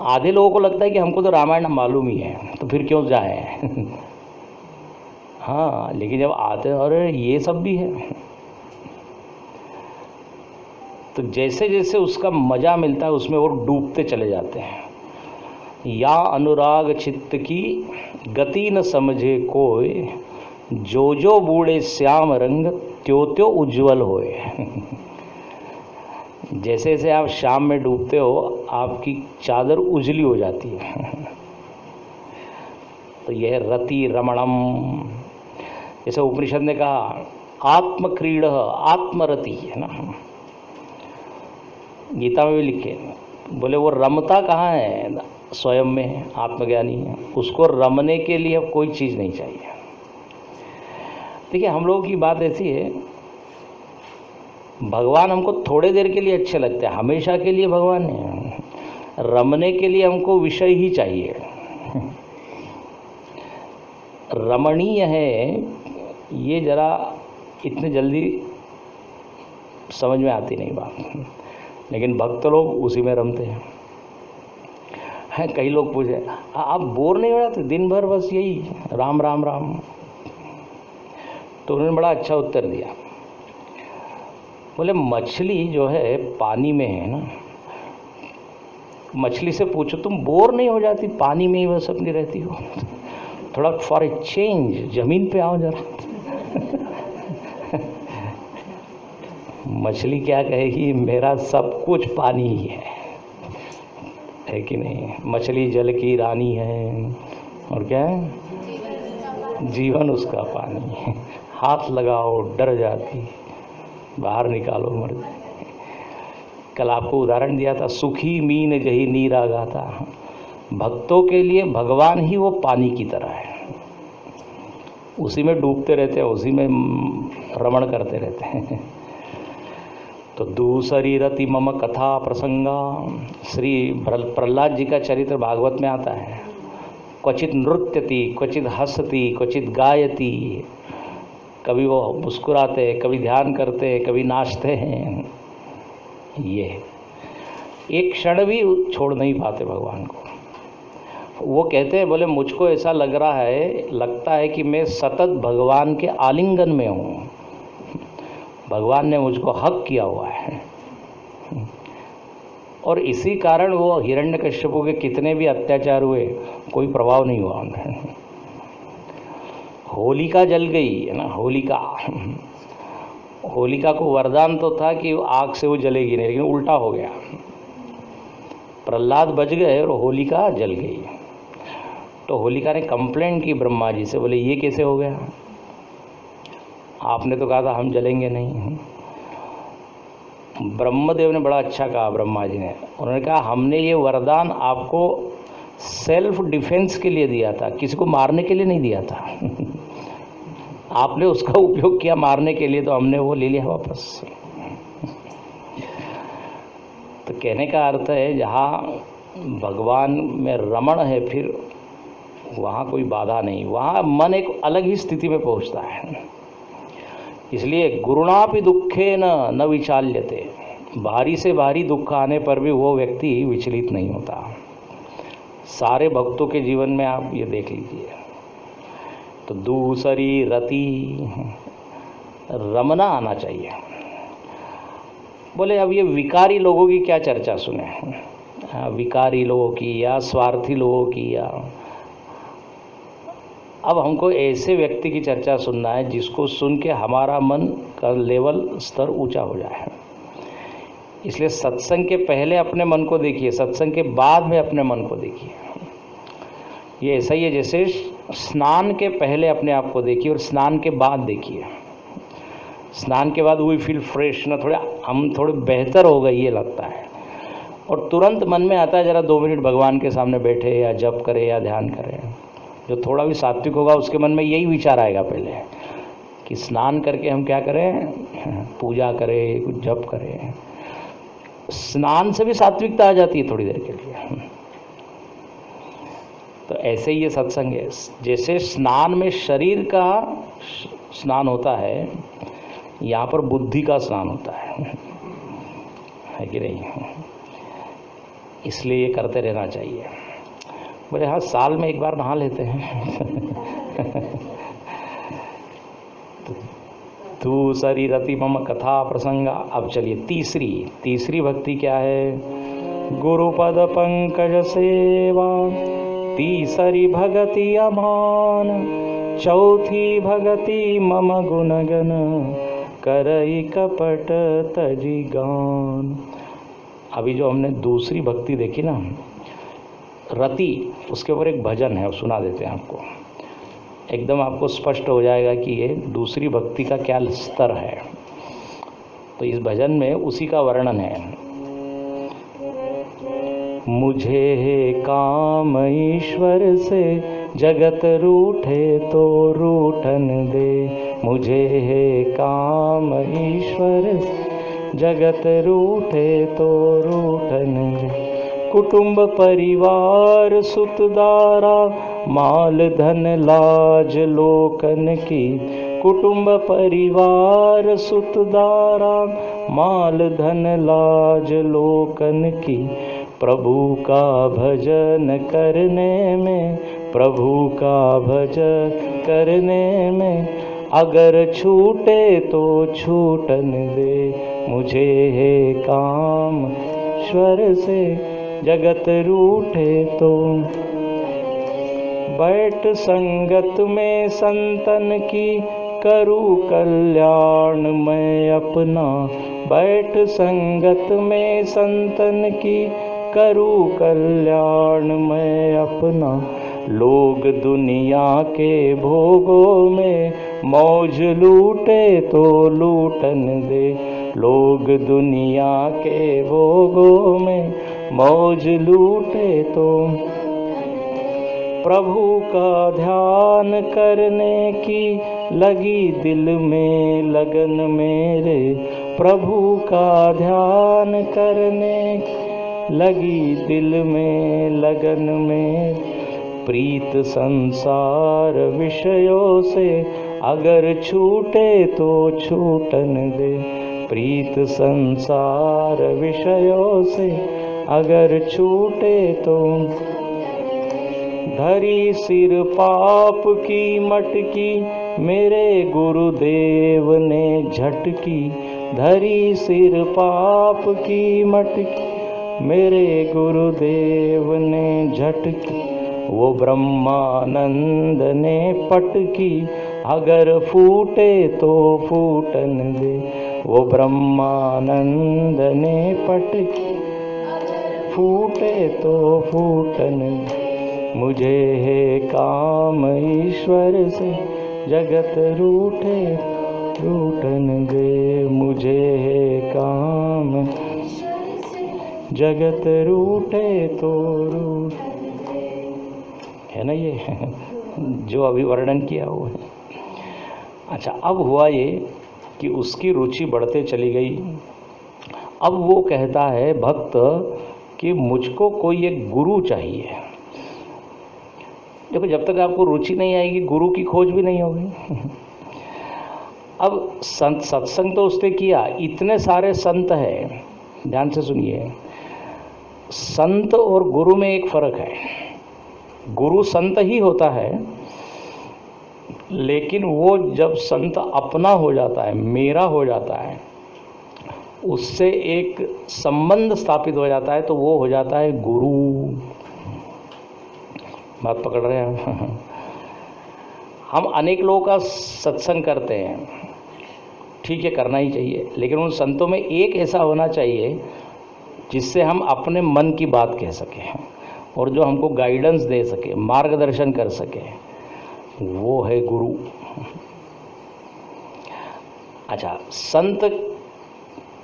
आधे लोगों को लगता है कि हमको तो रामायण मालूम ही है, तो फिर क्यों जाए। हाँ, लेकिन जब आते हैं अरे ये सब भी है, तो जैसे जैसे उसका मज़ा मिलता है उसमें वो डूबते चले जाते हैं। या अनुराग चित्त की गति न समझे कोई, जो जो बूढ़े श्याम रंग त्यों त्यों उज्जवल होए। जैसे जैसे आप शाम में डूबते हो आपकी चादर उजली हो जाती है। तो यह रति रमणम, जैसे उपनिषद ने कहा आत्मक्रीड़ आत्मरति है ना, गीता में भी लिखे, बोले वो रमता कहाँ है, स्वयं में आत्मज्ञानी है, उसको रमने के लिए अब कोई चीज़ नहीं चाहिए। देखिए हम लोगों की बात ऐसी है, भगवान हमको थोड़े देर के लिए अच्छे लगते हैं, हमेशा के लिए भगवान नहीं। रमने के लिए हमको विषय ही चाहिए। रमणीय है ये जरा इतने जल्दी समझ में आती नहीं बात, लेकिन भक्त लोग उसी में रमते हैं। कई लोग पूछे आप बोर नहीं हो जाते दिन भर बस यही राम राम राम? तो उन्होंने बड़ा अच्छा उत्तर दिया, बोले मछली जो है पानी में है ना, मछली से पूछो तुम बोर नहीं हो जाती, पानी में ही बस अपनी रहती हो, थोड़ा फॉर ए चेंज जमीन पे आओ जरा। मछली क्या कहेगी, मेरा सब कुछ पानी ही है कि नहीं? मछली जल की रानी है, और क्या है, जीवन उसका पानी। हाथ लगाओ डर जाती, बाहर निकालो मर जाए। कल आपको उदाहरण दिया था, सुखी मीन जही नीरा गाता। भक्तों के लिए भगवान ही वो पानी की तरह है, उसी में डूबते रहते हैं, उसी में रमण करते रहते हैं। तो दूसरी रति मम कथा प्रसंगा, श्री प्रहलाद जी का चरित्र भागवत में आता है। क्वचित नृत्यति, क्वचित हंसती, क्वचित गायती, कभी वो मुस्कुराते, कभी ध्यान करते, कभी नाचते हैं। ये एक क्षण भी छोड़ नहीं पाते भगवान को। वो कहते हैं, बोले मुझको ऐसा लग रहा है, लगता है कि मैं सतत भगवान के आलिंगन में हूँ, भगवान ने मुझको हक किया हुआ है। और इसी कारण वो हिरण्यकश्यपु के कितने भी अत्याचार हुए कोई प्रभाव नहीं हुआ उन्हें। होलिका जल गई है ना, होलिका को वरदान तो था कि आग से वो जलेगी नहीं, लेकिन उल्टा हो गया, प्रहलाद बच गए और होलिका जल गई। तो होलिका ने कंप्लेंट की ब्रह्मा जी से, बोले ये कैसे हो गया, आपने तो कहा था हम जलेंगे नहीं। ब्रह्मदेव ने बड़ा अच्छा कहा, ब्रह्मा जी ने, उन्होंने कहा हमने ये वरदान आपको सेल्फ डिफेंस के लिए दिया था, किसी को मारने के लिए नहीं दिया था। आपने उसका उपयोग किया मारने के लिए, तो हमने वो ले लिया वापस। तो कहने का अर्थ है जहाँ भगवान में रमण है, फिर वहाँ कोई बाधा नहीं, वहाँ मन एक अलग ही स्थिति में पहुँचता है। इसलिए गुरुणापि दुखे न विचाल्यते, भारी से भारी दुख आने पर भी वो व्यक्ति विचलित नहीं होता। सारे भक्तों के जीवन में आप ये देख लीजिए। तो दूसरी रति, रमना आना चाहिए। बोले अब ये विकारी लोगों की क्या चर्चा सुने, विकारी लोगों की या स्वार्थी लोगों की, या अब हमको ऐसे व्यक्ति की चर्चा सुनना है जिसको सुन के हमारा मन का लेवल स्तर ऊंचा हो जाए। इसलिए सत्संग के पहले अपने मन को देखिए, सत्संग के बाद में अपने मन को देखिए। ये ऐसा ही है जैसे स्नान के पहले अपने आप को देखिए और स्नान के बाद देखिए। स्नान के बाद वी फील फ्रेश ना, हम थोड़े बेहतर हो गए ये लगता है, और तुरंत मन में आता है जरा 2 मिनट भगवान के सामने बैठे या जप करें या ध्यान करें। जो थोड़ा भी सात्विक होगा उसके मन में यही विचार आएगा पहले कि स्नान करके हम क्या करें, पूजा करें, कुछ जप करें। स्नान से भी सात्विकता आ जाती है थोड़ी देर के लिए। तो ऐसे ही ये सत्संग है, जैसे स्नान में शरीर का स्नान होता है, यहाँ पर बुद्धि का स्नान होता है कि नहीं? इसलिए ये करते रहना चाहिए। बोले हाँ, साल में एक बार नहा लेते हैं। दूसरी रति मम कथा प्रसंग। अब चलिए तीसरी भक्ति क्या है? गुरुपद पंकज सेवा। तीसरी भगति अमान। चौथी भगति मम गुणगन करई कपट तजी गान। अभी जो हमने दूसरी भक्ति देखी ना, रति, उसके ऊपर एक भजन है, सुना देते हैं आपको। एकदम आपको स्पष्ट हो जाएगा कि ये दूसरी भक्ति का क्या स्तर है। तो इस भजन में उसी का वर्णन है। मुझे है काम ईश्वर से, जगत रूठे तो रूठन दे। मुझे है काम ईश्वर से, जगत रूठे तो रूठन दे। कुटुंब परिवार सुतदारा, माल धन लाज लोकन की। कुटुंब परिवार सुतदारा, माल धन लाज लोकन की। प्रभु का भजन करने में, प्रभु का भजन करने में, अगर छूटे तो छूटन दे। मुझे है काम ईश्वर से, जगत रूठे तो। बैठ संगत में संतन की, करूँ कल्याण मैं अपना। बैठ संगत में संतन की, करूँ कल्याण मैं अपना। लोग दुनिया के भोगों में, मौज लूटे तो लूटन दे। लोग दुनिया के भोगों में, मौज लूटे तो। प्रभु का ध्यान करने की, लगी दिल में लगन मेरे। प्रभु का ध्यान करने की, लगी दिल में लगन में। प्रीत संसार विषयों से, अगर छूटे तो छूटन दे। प्रीत संसार विषयों से, अगर छूटे तो। धरी सिर पाप की मटकी, मेरे गुरुदेव ने झटकी। धरी सिर पाप की मटकी, मेरे गुरुदेव ने झटकी। वो ब्रह्मानंद ने पटकी, अगर फूटे तो फूटन दे। वो ब्रह्मानंद ने पटकी, फूटे तो फूटन दे। मुझे है काम ईश्वर से, जगत रूठे रूठन दे। मुझे है काम जगत रूठे तो रूठ, है ना ये जो अभी वर्णन किया हुआ है। अच्छा, अब हुआ ये कि उसकी रुचि बढ़ते चली गई। अब वो कहता है भक्त कि मुझको कोई एक गुरु चाहिए। देखो, जब तक आपको रुचि नहीं आएगी, गुरु की खोज भी नहीं होगी। अब सत्संग तो उसने किया, इतने सारे संत हैं, ध्यान से सुनिए। संत और गुरु में एक फर्क है। गुरु संत ही होता है, लेकिन वो जब संत अपना हो जाता है, मेरा हो जाता है, उससे एक संबंध स्थापित हो जाता है, तो वो हो जाता है गुरु। बात पकड़ रहे हैं हम अनेक लोगों का सत्संग करते हैं, ठीक है, करना ही चाहिए, लेकिन उन संतों में एक ऐसा होना चाहिए जिससे हम अपने मन की बात कह सकें और जो हमको गाइडेंस दे सके, मार्गदर्शन कर सके, वो है गुरु। अच्छा, संत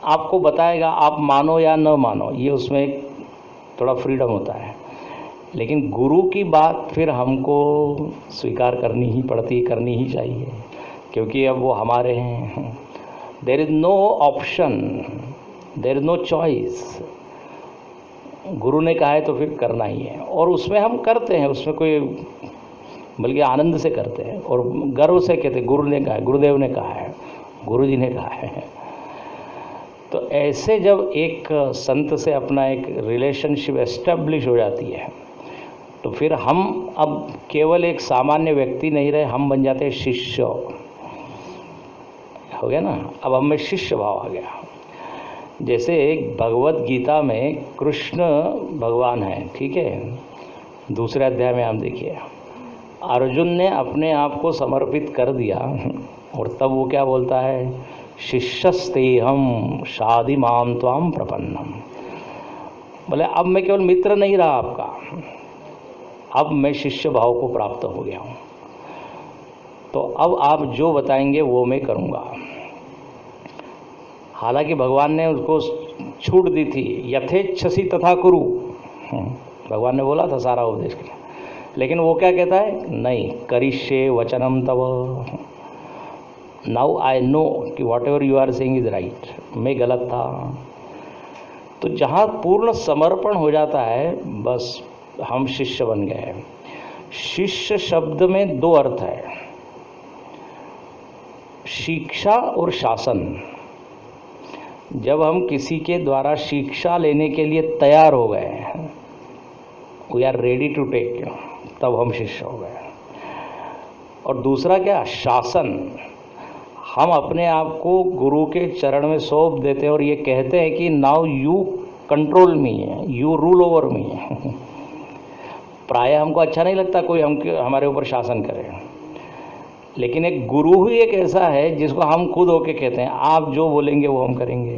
आपको बताएगा, आप मानो या न मानो, ये उसमें थोड़ा फ्रीडम होता है, लेकिन गुरु की बात फिर हमको स्वीकार करनी ही पड़ती, करनी ही चाहिए, क्योंकि अब वो हमारे हैं। There is no option, there is no choice. गुरु ने कहा है तो फिर करना ही है, और उसमें हम करते हैं, उसमें कोई, बल्कि आनंद से करते हैं और गर्व से कहते हैं गुरु ने कहा है, गुरुदेव ने कहा है, गुरु जी ने कहा है। तो ऐसे जब एक संत से अपना एक रिलेशनशिप एस्टेब्लिश हो जाती है, तो फिर हम अब केवल एक सामान्य व्यक्ति नहीं रहे, हम बन जाते हैं शिष्य। हो गया ना। अब हम में शिष्य भाव आ गया। जैसे भगवत गीता में कृष्ण भगवान है, ठीक है, दूसरे अध्याय में आप देखिए अर्जुन ने अपने आप को समर्पित कर दिया और तब वो क्या बोलता है, शिष्यस्तेहम शादि माम त्वाम प्रपन्नम। बोले अब मैं केवल मित्र नहीं रहा आपका, अब मैं शिष्य भाव को प्राप्त हो गया हूँ, तो अब आप जो बताएंगे वो मैं करूँगा। हालांकि भगवान ने उसको छूट दी थी, यथेच्छसि तथा कुरु, भगवान ने बोला था सारा उपदेश के लिए, लेकिन वो क्या कहता है, नहीं, करिष्ये वचनम तव, नाउ आई नो कि whatever you are saying is right, मैं गलत था। तो जहाँ पूर्ण समर्पण हो जाता है बस हम शिष्य बन गए। शिष्य शब्द में दो अर्थ है, शिक्षा और शासन। जब हम किसी के द्वारा शिक्षा लेने के लिए तैयार हो गए, we are ready to take, तब हम शिष्य हो गए। और दूसरा क्या, शासन। हम अपने आप को गुरु के चरण में सौंप देते हैं और ये कहते हैं कि now you control me, you rule over me. प्राय हमको अच्छा नहीं लगता कोई हमारे ऊपर शासन करे, लेकिन एक गुरु ही एक ऐसा है जिसको हम खुद होके कहते हैं आप जो बोलेंगे वो हम करेंगे।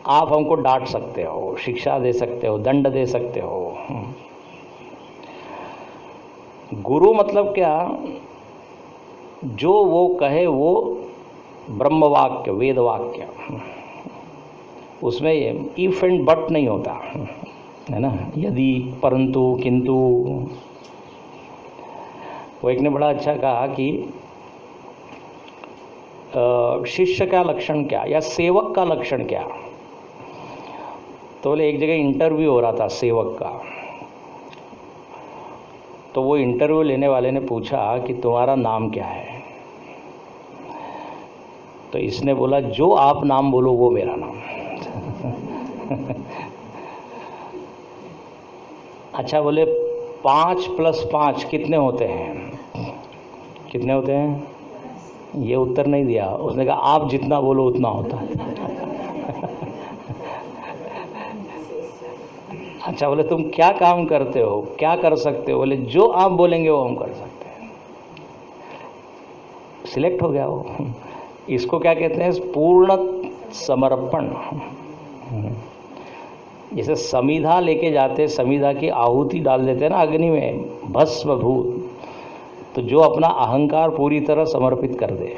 आप हमको डांट सकते हो, शिक्षा दे सकते हो, दंड दे सकते हो। गुरु मतलब क्या, जो वो कहे वो ब्रह्म वाक्य, वेद वाक्य, उसमें इफ एंड बट नहीं होता है ना, यदि, परंतु, किंतु। वो एक ने बड़ा अच्छा कहा कि शिष्य का लक्षण क्या या सेवक का लक्षण क्या। तो बोले एक जगह इंटरव्यू हो रहा था सेवक का, तो वो इंटरव्यू लेने वाले ने पूछा कि तुम्हारा नाम क्या है। तो इसने बोला जो आप नाम बोलो वो मेरा नाम। अच्छा, बोले 5 + 5 कितने होते हैं, कितने होते हैं? ये उत्तर नहीं दिया। उसने कहा आप जितना बोलो उतना होता है। अच्छा, बोले तुम क्या काम करते हो, क्या कर सकते हो? बोले जो आप बोलेंगे वो हम कर सकते हैं। सिलेक्ट हो गया वो। इसको क्या कहते हैं, पूर्ण समर्पण। जैसे समिधा लेके जाते, समिधा की आहुति डाल देते हैं ना अग्नि में, भस्मभूत, तो जो अपना अहंकार पूरी तरह समर्पित कर दे।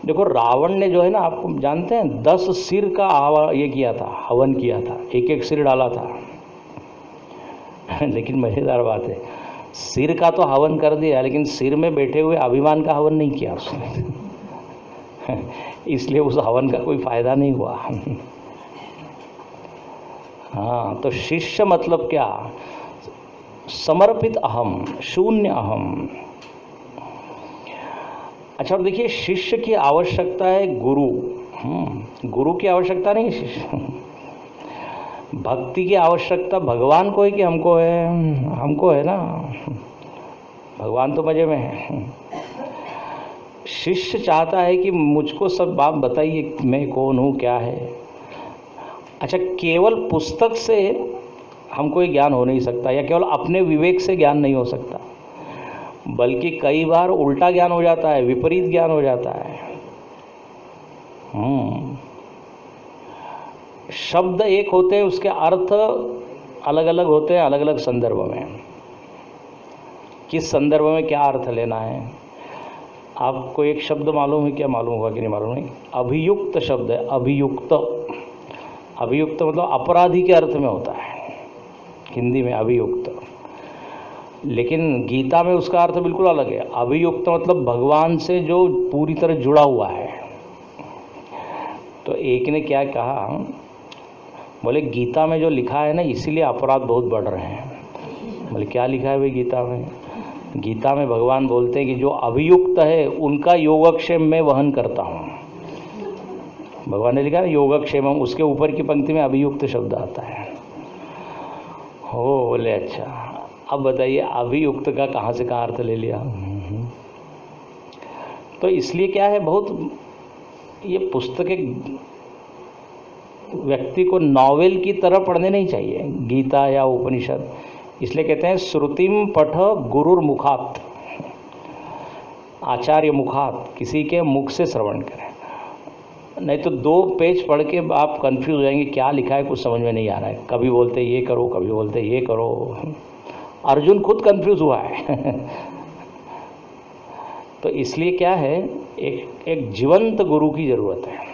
देखो रावण ने जो है ना, आपको जानते हैं 10 सिर का ये किया था, हवन किया था, एक एक सिर डाला था। लेकिन मज़ेदार बात है, सिर का तो हवन कर दिया, लेकिन सिर में बैठे हुए अभिमान का हवन नहीं किया उसने। इसलिए उस हवन का कोई फायदा नहीं हुआ। हाँ, तो शिष्य मतलब क्या, समर्पित अहम, शून्य अहम। अच्छा, और देखिए शिष्य की आवश्यकता है गुरु, गुरु की आवश्यकता नहीं शिष्य। भक्ति की आवश्यकता भगवान को है कि हमको है? हमको है ना, भगवान तो मजे में है। शिष्य चाहता है कि मुझको सब बात बताइए, मैं कौन हूँ, क्या है। अच्छा, केवल पुस्तक से हमको ये ज्ञान हो नहीं सकता, या केवल अपने विवेक से ज्ञान नहीं हो सकता, बल्कि कई बार उल्टा ज्ञान हो जाता है, विपरीत ज्ञान हो जाता है। शब्द एक होते हैं, उसके अर्थ अलग अलग होते हैं, अलग अलग संदर्भ में। किस संदर्भ में क्या अर्थ लेना है, आपको एक शब्द मालूम है क्या? मालूम होगा कि नहीं मालूम नहीं। अभियुक्त शब्द है, अभियुक्त। अभियुक्त मतलब अपराधी के अर्थ में होता है हिंदी में, अभियुक्त। लेकिन गीता में उसका अर्थ बिल्कुल अलग है। अभियुक्त मतलब भगवान से जो पूरी तरह जुड़ा हुआ है। तो एक ने क्या कहा, बोले गीता में जो लिखा है ना, इसीलिए अपराध बहुत बढ़ रहे हैं। बोले क्या लिखा है भाई गीता में? गीता में भगवान बोलते हैं कि जो अभियुक्त है उनका योगक्षेम मैं वहन करता हूँ। भगवान ने लिखा है योगक्षेम, उसके ऊपर की पंक्ति में अभियुक्त शब्द आता है। हो, बोले अच्छा, अब बताइए अभियुक्त का कहाँ से कहाँ अर्थ ले लिया? तो इसलिए क्या है, बहुत ये पुस्तकें व्यक्ति को नॉवेल की तरह पढ़ने नहीं चाहिए, गीता या उपनिषद। इसलिए कहते हैं श्रुतिम पठ गुरुर्मुखात, आचार्य मुखात, किसी के मुख से श्रवण करें। नहीं तो 2 पेज पढ़ के आप कंफ्यूज हो जाएंगे, क्या लिखा है कुछ समझ में नहीं आ रहा है। कभी बोलते ये करो, कभी बोलते ये करो। अर्जुन खुद कंफ्यूज हुआ है। तो इसलिए क्या है, एक जीवंत गुरु की ज़रूरत है।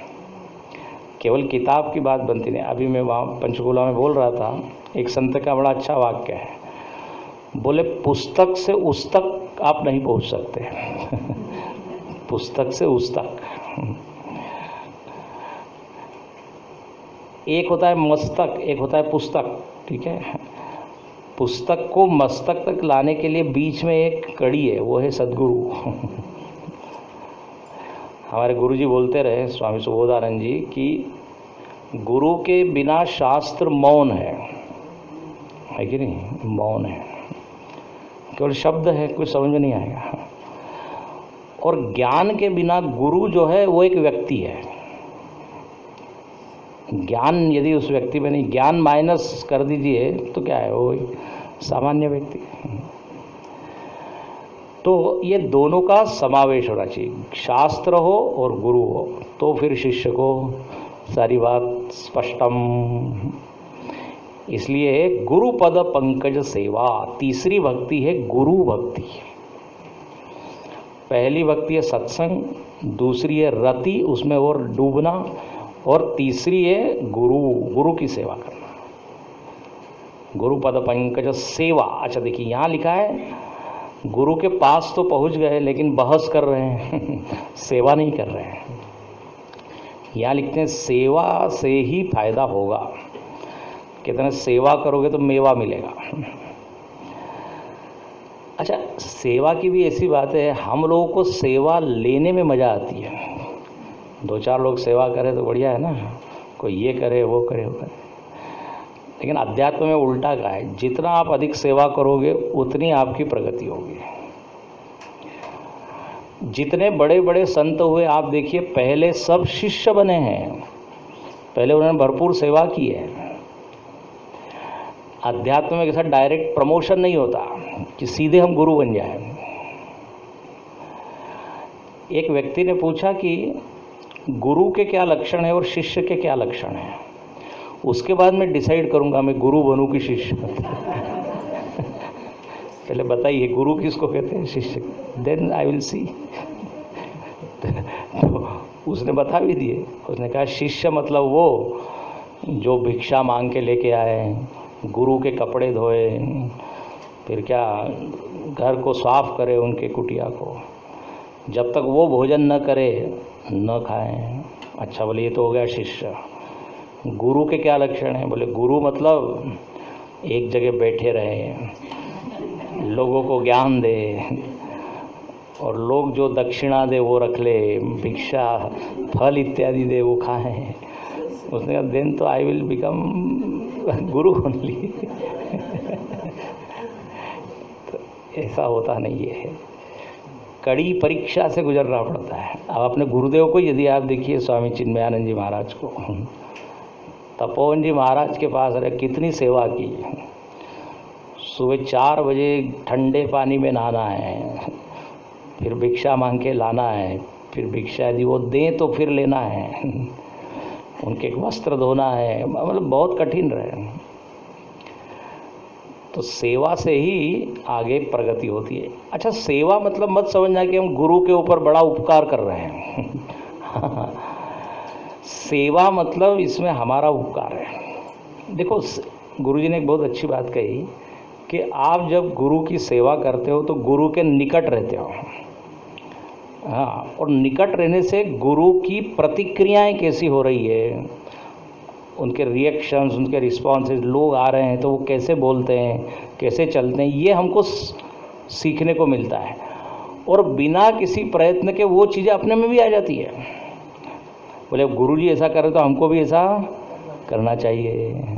केवल किताब की बात बनती नहीं। अभी मैं वहाँ पंचकूला में बोल रहा था, एक संत का बड़ा अच्छा वाक्य है, बोले पुस्तक से उस तक आप नहीं पहुँच सकते। पुस्तक से उस तक। एक होता है मस्तक, एक होता है पुस्तक, ठीक है। पुस्तक को मस्तक तक लाने के लिए बीच में एक कड़ी है, वो है सद्गुरु। हमारे गुरुजी बोलते रहे, स्वामी सुबोधानंद जी, कि गुरु के बिना शास्त्र मौन है कि नहीं? मौन है, केवल शब्द है, कुछ समझ में नहीं आएगा। और ज्ञान के बिना गुरु जो है वो एक व्यक्ति है। ज्ञान यदि उस व्यक्ति में नहीं, ज्ञान माइनस कर दीजिए तो क्या है, वो सामान्य व्यक्ति। तो ये दोनों का समावेश होना चाहिए, शास्त्र हो और गुरु हो, तो फिर शिष्य को सारी बात स्पष्टम। इसलिए गुरु पद पंकज सेवा, तीसरी भक्ति है गुरु भक्ति। पहली भक्ति है सत्संग, दूसरी है रति, उसमें और डूबना, और तीसरी है गुरु की सेवा करना। गुरु पद पंकज सेवा। अच्छा देखिए, यहाँ लिखा है गुरु के पास तो पहुँच गए लेकिन बहस कर रहे हैं, सेवा नहीं कर रहे हैं। यहाँ लिखते हैं सेवा से ही फायदा होगा। कहते हैं सेवा करोगे तो मेवा मिलेगा। अच्छा, सेवा की भी ऐसी बात है, हम लोगों को सेवा लेने में मज़ा आती है। 2-4 लोग सेवा करें तो बढ़िया है ना, कोई ये करे वो करे वो करे। लेकिन अध्यात्म में उल्टा का है, जितना आप अधिक सेवा करोगे उतनी आपकी प्रगति होगी। जितने बड़े बड़े संत हुए आप देखिए, पहले सब शिष्य बने हैं, पहले उन्होंने भरपूर सेवा की है। अध्यात्म में के साथ डायरेक्ट प्रमोशन नहीं होता कि सीधे हम गुरु बन जाए। एक व्यक्ति ने पूछा कि गुरु के क्या लक्षण है और शिष्य के क्या लक्षण है, उसके बाद मैं डिसाइड करूंगा मैं गुरु बनूं कि शिष्य। पहले बताइए गुरु किसको कहते हैं, शिष्य, देन आई विल सी। तो उसने बता भी दिए। उसने कहा शिष्य मतलब वो जो भिक्षा मांग के लेके आए, गुरु के कपड़े धोए, फिर क्या घर को साफ करे उनके कुटिया को, जब तक वो भोजन न करे न खाएं। अच्छा, बोले ये तो हो गया शिष्य। गुरु के क्या लक्षण हैं? बोले गुरु मतलब एक जगह बैठे रहे, लोगों को ज्ञान दे, और लोग जो दक्षिणा दे वो रख ले, भिक्षा फल इत्यादि दे वो खाएं। उसने कहा देन तो I will become Guru only. तो ऐसा होता नहीं है, कड़ी परीक्षा से गुजरना पड़ता है। अब अपने गुरुदेव को यदि आप देखिए, स्वामी चिन्मयानंद जी महाराज को, तपोवन जी महाराज के पास रहे, कितनी सेवा की। सुबह 4 बजे ठंडे पानी में नहाना है, फिर भिक्षा मांग के लाना है, फिर भिक्षा यदि वो दें तो फिर लेना है, उनके वस्त्र धोना है, मतलब बहुत कठिन रहे। तो सेवा से ही आगे प्रगति होती है। अच्छा, सेवा मतलब मत समझना कि हम गुरु के ऊपर बड़ा उपकार कर रहे हैं। सेवा मतलब इसमें हमारा उपकार है। देखो, गुरुजी ने एक बहुत अच्छी बात कही कि आप जब गुरु की सेवा करते हो तो गुरु के निकट रहते हो। हाँ, और निकट रहने से गुरु की प्रतिक्रियाएं कैसी हो रही है, उनके रिएक्शंस, उनके रिस्पॉन्सेज, लोग आ रहे हैं तो वो कैसे बोलते हैं, कैसे चलते हैं, ये हमको सीखने को मिलता है। और बिना किसी प्रयत्न के वो चीज़ें अपने में भी आ जाती है। बोले गुरुजी ऐसा करे तो हमको भी ऐसा करना चाहिए।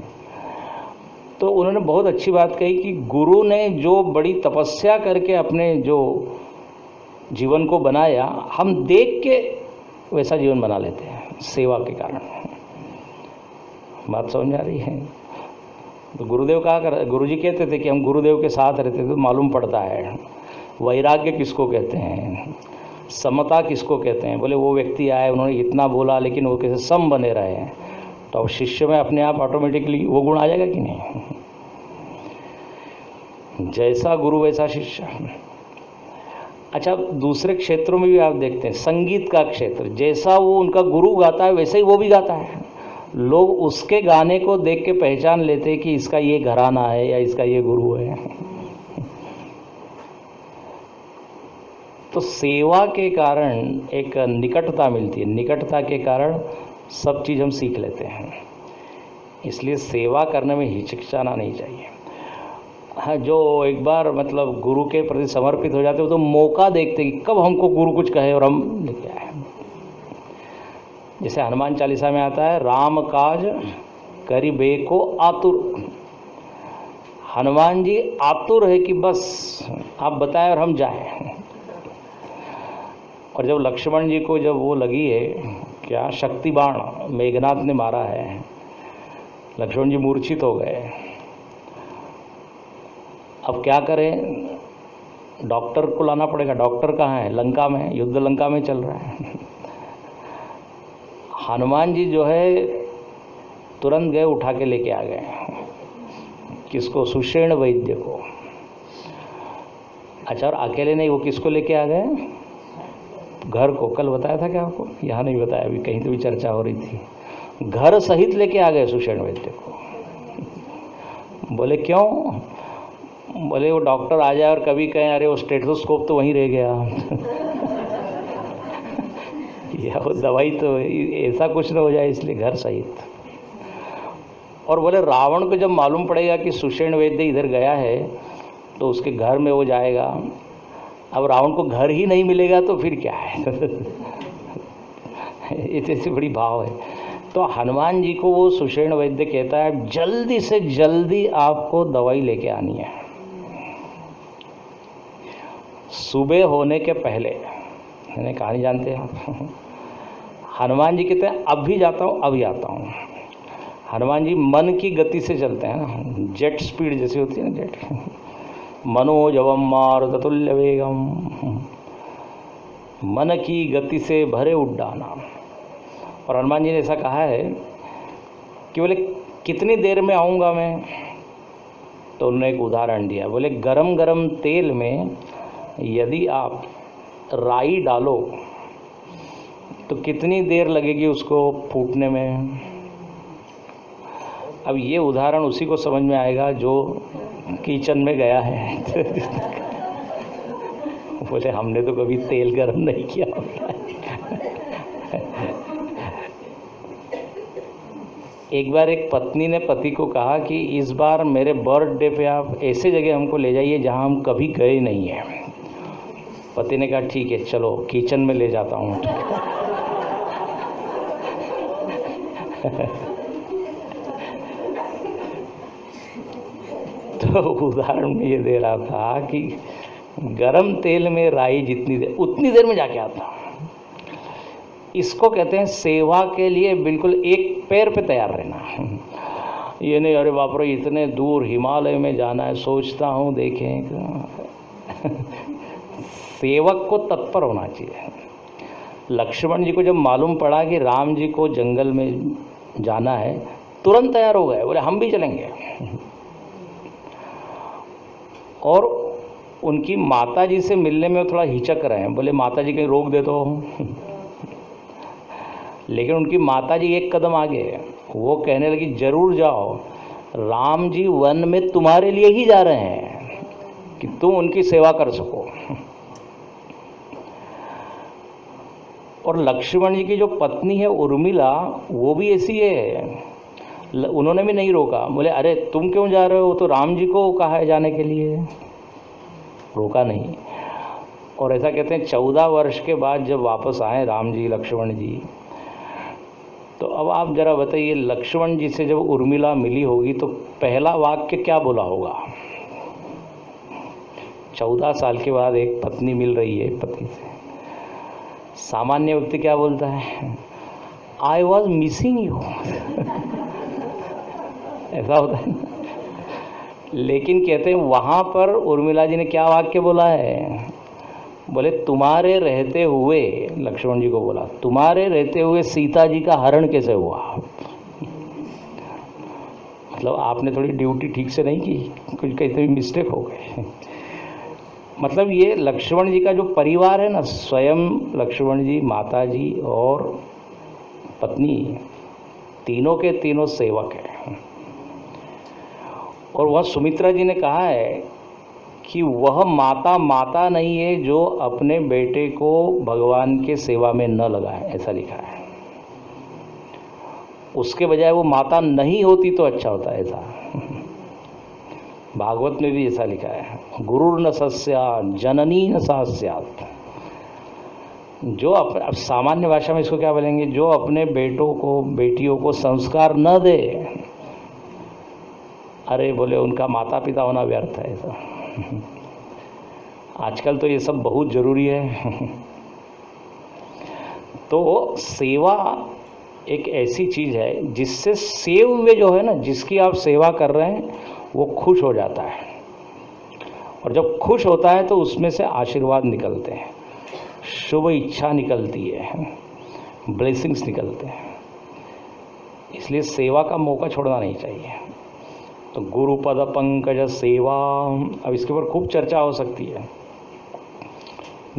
तो उन्होंने बहुत अच्छी बात कही कि गुरु ने जो बड़ी तपस्या करके अपने जो जीवन को बनाया, हम देख के वैसा जीवन बना लेते हैं सेवा के कारण। बात समझ आ रही है? तो गुरुदेव कहा कर, गुरुजी कहते थे कि हम गुरुदेव के साथ रहते थे तो मालूम पड़ता है वैराग्य किसको कहते हैं, समता किसको कहते हैं। बोले वो व्यक्ति आए, उन्होंने इतना बोला लेकिन वो कैसे सम बने रहे हैं, तो अब शिष्य में अपने आप ऑटोमेटिकली वो गुण आ जाएगा कि नहीं? जैसा गुरु वैसा शिष्य। अच्छा, दूसरे क्षेत्रों में भी आप देखते हैं, संगीत का क्षेत्र, जैसा वो उनका गुरु गाता है वैसे ही वो भी गाता है। लोग उसके गाने को देख के पहचान लेते हैं कि इसका ये घराना है या इसका ये गुरु है। तो सेवा के कारण एक निकटता मिलती है, निकटता के कारण सब चीज़ हम सीख लेते हैं। इसलिए सेवा करने में हिचकिचाना नहीं चाहिए। हाँ, जो एक बार मतलब गुरु के प्रति समर्पित हो जाते हो तो मौका देखते कि कब हमको गुरु कुछ कहे और हम लेके आए। जैसे हनुमान चालीसा में आता है, राम काज करिबे को आतुर। हनुमान जी आतुर है कि बस आप बताएं और हम जाएं। और जब लक्ष्मण जी को जब वो लगी है क्या शक्ति बाण मेघनाथ ने मारा है, लक्ष्मण जी मूर्छित हो गए। अब क्या करें, डॉक्टर को लाना पड़ेगा। डॉक्टर कहाँ है? लंका में, युद्ध लंका में चल रहा है। हनुमान जी जो है तुरंत गए, उठा के लेके आ गए। किसको? सुषेण वैद्य को। अच्छा, और अकेले नहीं, वो किसको लेके आ गए? घर को। कल बताया था क्या आपको? यहाँ नहीं बताया, अभी कहीं तो भी चर्चा हो रही थी। घर सहित लेके आ गए सुषेण वैद्य को। बोले क्यों? बोले वो डॉक्टर आ जाए और कभी कहें अरे वो स्टेथोस्कोप तो वहीं रह गया या वो दवाई तो, ऐसा कुछ ना हो जाए, इसलिए घर सहित। और बोले रावण को जब मालूम पड़ेगा कि सुषेण वैद्य इधर गया है तो उसके घर में वो जाएगा। अब रावण को घर ही नहीं मिलेगा तो फिर क्या है ऐसी बड़ी भाव है। तो हनुमान जी को वो सुषेण वैद्य कहता है जल्दी से जल्दी आपको दवाई लेके आनी है। सुबह होने के पहले, मैंने कहानी जानते हैं आप, हनुमान जी कहते हैं अब भी जाता हूँ, अभी आता हूँ। हनुमान जी मन की गति से चलते हैं ना, जेट स्पीड जैसी होती है ना, जेट। मनोजवम मारुततुल्य वेगम, मन की गति से भरे उड्डाना। और हनुमान जी ने ऐसा कहा है कि बोले कितनी देर में आऊँगा मैं? तो उन्होंने एक उदाहरण दिया। बोले गरम गरम तेल में यदि आप राई डालो तो कितनी देर लगेगी उसको फूटने में? अब ये उदाहरण उसी को समझ में आएगा जो किचन में गया है बोले हमने तो कभी तेल गरम नहीं किया होता है। एक बार एक पत्नी ने पति को कहा कि इस बार मेरे बर्थडे पे आप ऐसे जगह हमको ले जाइए जहां हम कभी गए नहीं हैं। पति ने कहा ठीक है चलो, किचन में ले जाता हूँ। तो उदाहरण में ये दे रहा था कि गरम तेल में राई जितनी देर, उतनी देर में जाके आता। इसको कहते हैं सेवा के लिए बिल्कुल एक पैर पे तैयार रहना। ये नहीं अरे बाप रे इतने दूर हिमालय में जाना है, सोचता हूँ देखें। सेवक को तत्पर होना चाहिए। लक्ष्मण जी को जब मालूम पड़ा कि राम जी को जंगल में जाना है, तुरंत तैयार हो गए, बोले हम भी चलेंगे। और उनकी माता जी से मिलने में थोड़ा हिचक रहे हैं, बोले माता जी कहीं रोक दे तो लेकिन उनकी माता जी एक कदम आगे, वो कहने लगी जरूर जाओ, राम जी वन में तुम्हारे लिए ही जा रहे हैं कि तुम उनकी सेवा कर सको। और लक्ष्मण जी की जो पत्नी है उर्मिला, वो भी ऐसी है, उन्होंने भी नहीं रोका। बोले अरे तुम क्यों जा रहे हो, तो राम जी को कहा है जाने के लिए, रोका नहीं। और ऐसा कहते हैं 14 वर्ष के बाद जब वापस आए राम जी लक्ष्मण जी, तो अब आप जरा बताइए लक्ष्मण जी से जब उर्मिला मिली होगी तो पहला वाक्य क्या बोला होगा? 14 साल के बाद एक पत्नी मिल रही है पति से, सामान्य व्यक्ति क्या बोलता है, आई वॉज मिसिंग यू ऐसा होता है ना। लेकिन कहते हैं वहाँ पर उर्मिला जी ने क्या वाक्य बोला है, बोले तुम्हारे रहते हुए, लक्ष्मण जी को बोला, तुम्हारे रहते हुए सीता जी का हरण कैसे हुआ। मतलब आपने थोड़ी ड्यूटी ठीक से नहीं की, कुछ कहीं भी मिस्टेक हो गए। मतलब ये लक्ष्मण जी का जो परिवार है ना, स्वयं लक्ष्मण जी, माता जी और पत्नी, तीनों के तीनों सेवक हैं। और वह सुमित्रा जी ने कहा है कि वह माता नहीं है जो अपने बेटे को भगवान के सेवा में न लगाए, ऐसा लिखा है। उसके बजाय वो माता नहीं होती तो अच्छा होता, ऐसा भागवत में भी ऐसा लिखा है, गुरुर न सस्यात् जननी न सा स्यात्। जो अब सामान्य भाषा में इसको क्या बोलेंगे, जो अपने बेटों को बेटियों को संस्कार न दे, अरे बोले उनका माता पिता होना व्यर्थ है। ऐसा आजकल तो ये सब बहुत ज़रूरी है। तो सेवा एक ऐसी चीज़ है जिससे सेव हुए जो है ना, जिसकी आप सेवा कर रहे हैं, वो खुश हो जाता है। और जब खुश होता है तो उसमें से आशीर्वाद निकलते हैं, शुभ इच्छा निकलती है, ब्लेसिंग्स निकलते हैं। इसलिए सेवा का मौका छोड़ना नहीं चाहिए। तो गुरुपद पंकज सेवा, अब इसके ऊपर खूब चर्चा हो सकती है।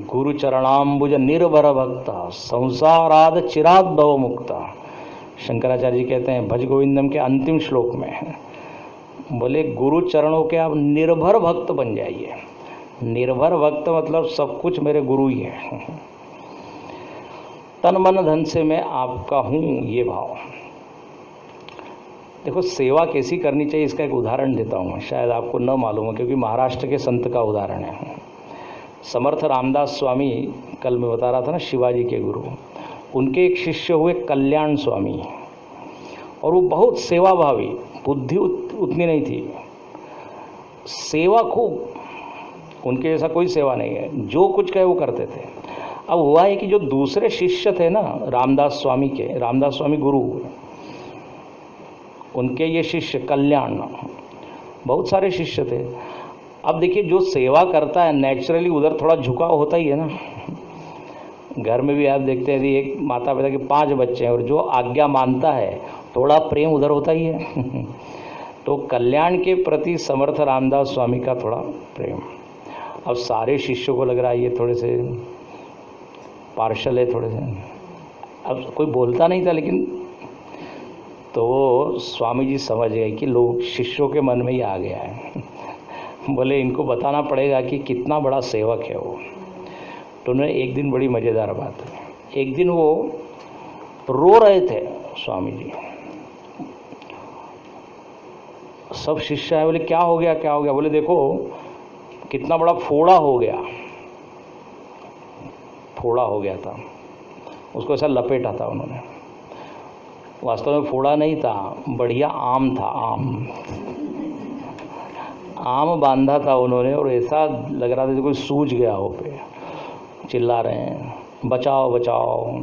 गुरु चरणाम्बुज निर्भर भक्ता संसाराद चिराद भव मुक्ता। शंकराचार्य जी कहते हैं भज गोविंदम के अंतिम श्लोक में, बोले गुरु चरणों के आप निर्भर भक्त बन जाइए। निर्भर भक्त मतलब सब कुछ मेरे गुरु ही है, तन मन धन से मैं आपका हूँ, ये भाव। देखो सेवा कैसी करनी चाहिए, इसका एक उदाहरण देता हूँ। शायद आपको न मालूम हो, क्योंकि महाराष्ट्र के संत का उदाहरण है। समर्थ रामदास स्वामी, कल मैं बता रहा था ना, शिवाजी के गुरु, उनके एक शिष्य हुए कल्याण स्वामी, और वो बहुत सेवाभावी, बुद्धि उतनी नहीं थी, सेवा खूब, उनके जैसा कोई सेवा नहीं है, जो कुछ कहे वो करते थे। अब हुआ है कि जो दूसरे शिष्य थे ना रामदास स्वामी के, रामदास स्वामी गुरु, उनके ये शिष्य कल्याण, बहुत सारे शिष्य थे। अब देखिए जो सेवा करता है नेचुरली उधर थोड़ा झुकाव होता ही है ना। घर में भी आप देखते हैं यदि एक माता पिता के 5 बच्चे हैं और जो आज्ञा मानता है, थोड़ा प्रेम उधर होता ही है। तो कल्याण के प्रति समर्थ रामदास स्वामी का थोड़ा प्रेम। अब सारे शिष्यों को लग रहा है ये थोड़े से पार्शल है, थोड़े से, अब कोई बोलता नहीं था, लेकिन तो स्वामी जी समझ गए कि लोग शिष्यों के मन में ही आ गया है। बोले इनको बताना पड़ेगा कि कितना बड़ा सेवक है वो। तो उन्होंने एक दिन, बड़ी मज़ेदार बात है, एक दिन वो रो रहे थे स्वामी जी, सब शिष्य आए, बोले क्या हो गया क्या हो गया। बोले देखो कितना बड़ा फोड़ा हो गया, फोड़ा हो गया था, उसको ऐसा लपेटा था उन्होंने। वास्तव में फोड़ा नहीं था, बढ़िया आम था, आम बांधा था उन्होंने, और ऐसा लग रहा था जैसे कोई सूज गया हो पे, चिल्ला रहे हैं बचाओ बचाओ।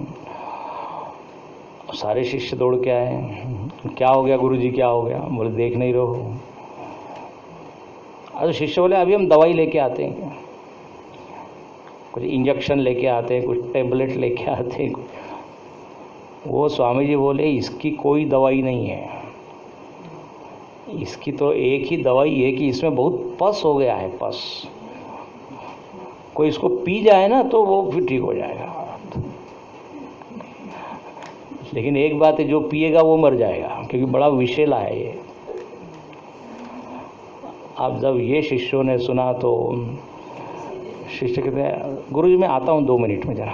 सारे शिष्य दौड़ के आए, क्या हो गया गुरुजी, क्या हो गया। बोले देख नहीं रहो। अरे शिष्य बोले अभी हम दवाई लेके आते हैं, कुछ इंजेक्शन लेके आते हैं, कुछ टेबलेट लेके आते हैं। वो स्वामी जी बोले इसकी कोई दवाई नहीं है, इसकी तो एक ही दवाई है कि इसमें बहुत पस हो गया है, पस। कोई इसको पी जाए ना तो वो फिर ठीक हो जाएगा, लेकिन एक बात है जो पिएगा वो मर जाएगा, क्योंकि बड़ा विषैला है ये। अब जब ये शिष्यों ने सुना तो शिष्य कहते हैं गुरुजी मैं आता हूँ 2 मिनट में, जरा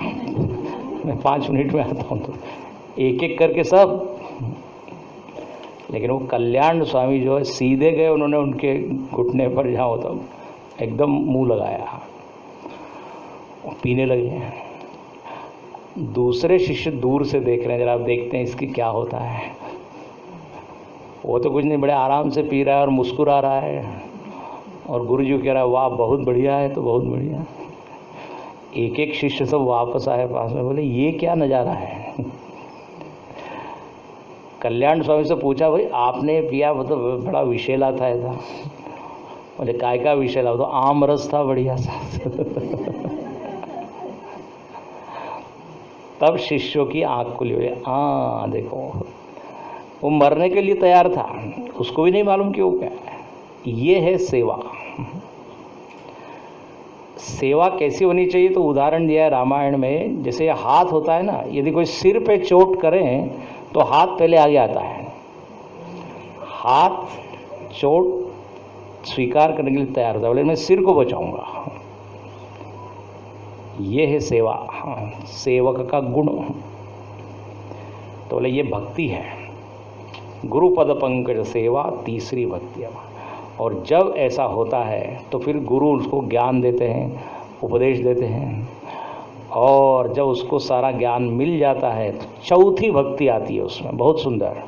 मैं 5 मिनट में आता हूँ। तो एक एक करके सब, लेकिन वो कल्याण स्वामी जो है सीधे गए, उन्होंने उनके घुटने पर जहाँ होता एकदम मुंह लगाया, पीने लगे। दूसरे शिष्य दूर से देख रहे हैं, जरा आप देखते हैं इसकी क्या होता है। वो तो कुछ नहीं, बड़े आराम से पी रहा है और मुस्कुरा रहा है, और गुरु जी कह रहा है वाह बहुत बढ़िया है, तो बहुत बढ़िया। एक एक शिष्य सब वापस आए पास में, बोले ये क्या नज़ारा है। कल्याण स्वामी से पूछा भाई आपने पिया, वो तो बड़ा विषैला था ऐसा। बोले काय का विषैला, वो तो आम रस था बढ़िया सा। तब शिष्यों की आंख खुली हुई, हाँ देखो वो मरने के लिए तैयार था, उसको भी नहीं मालूम क्यों क्या। ये है सेवा। सेवा कैसी होनी चाहिए, तो उदाहरण दिया है रामायण में। जैसे हाथ होता है ना, यदि कोई सिर पे चोट करें तो हाथ पहले आगे आता है। हाथ चोट स्वीकार करने के लिए तैयार होता है, बोले मैं सिर को बचाऊंगा। ये है सेवा, सेवक का गुण। तो बोले ये भक्ति है। गुरुपद पंकज सेवा तीसरी भक्ति। और जब ऐसा होता है तो फिर गुरु उसको ज्ञान देते हैं, उपदेश देते हैं, और जब उसको सारा ज्ञान मिल जाता है तो चौथी भक्ति आती है उसमें, बहुत सुंदर।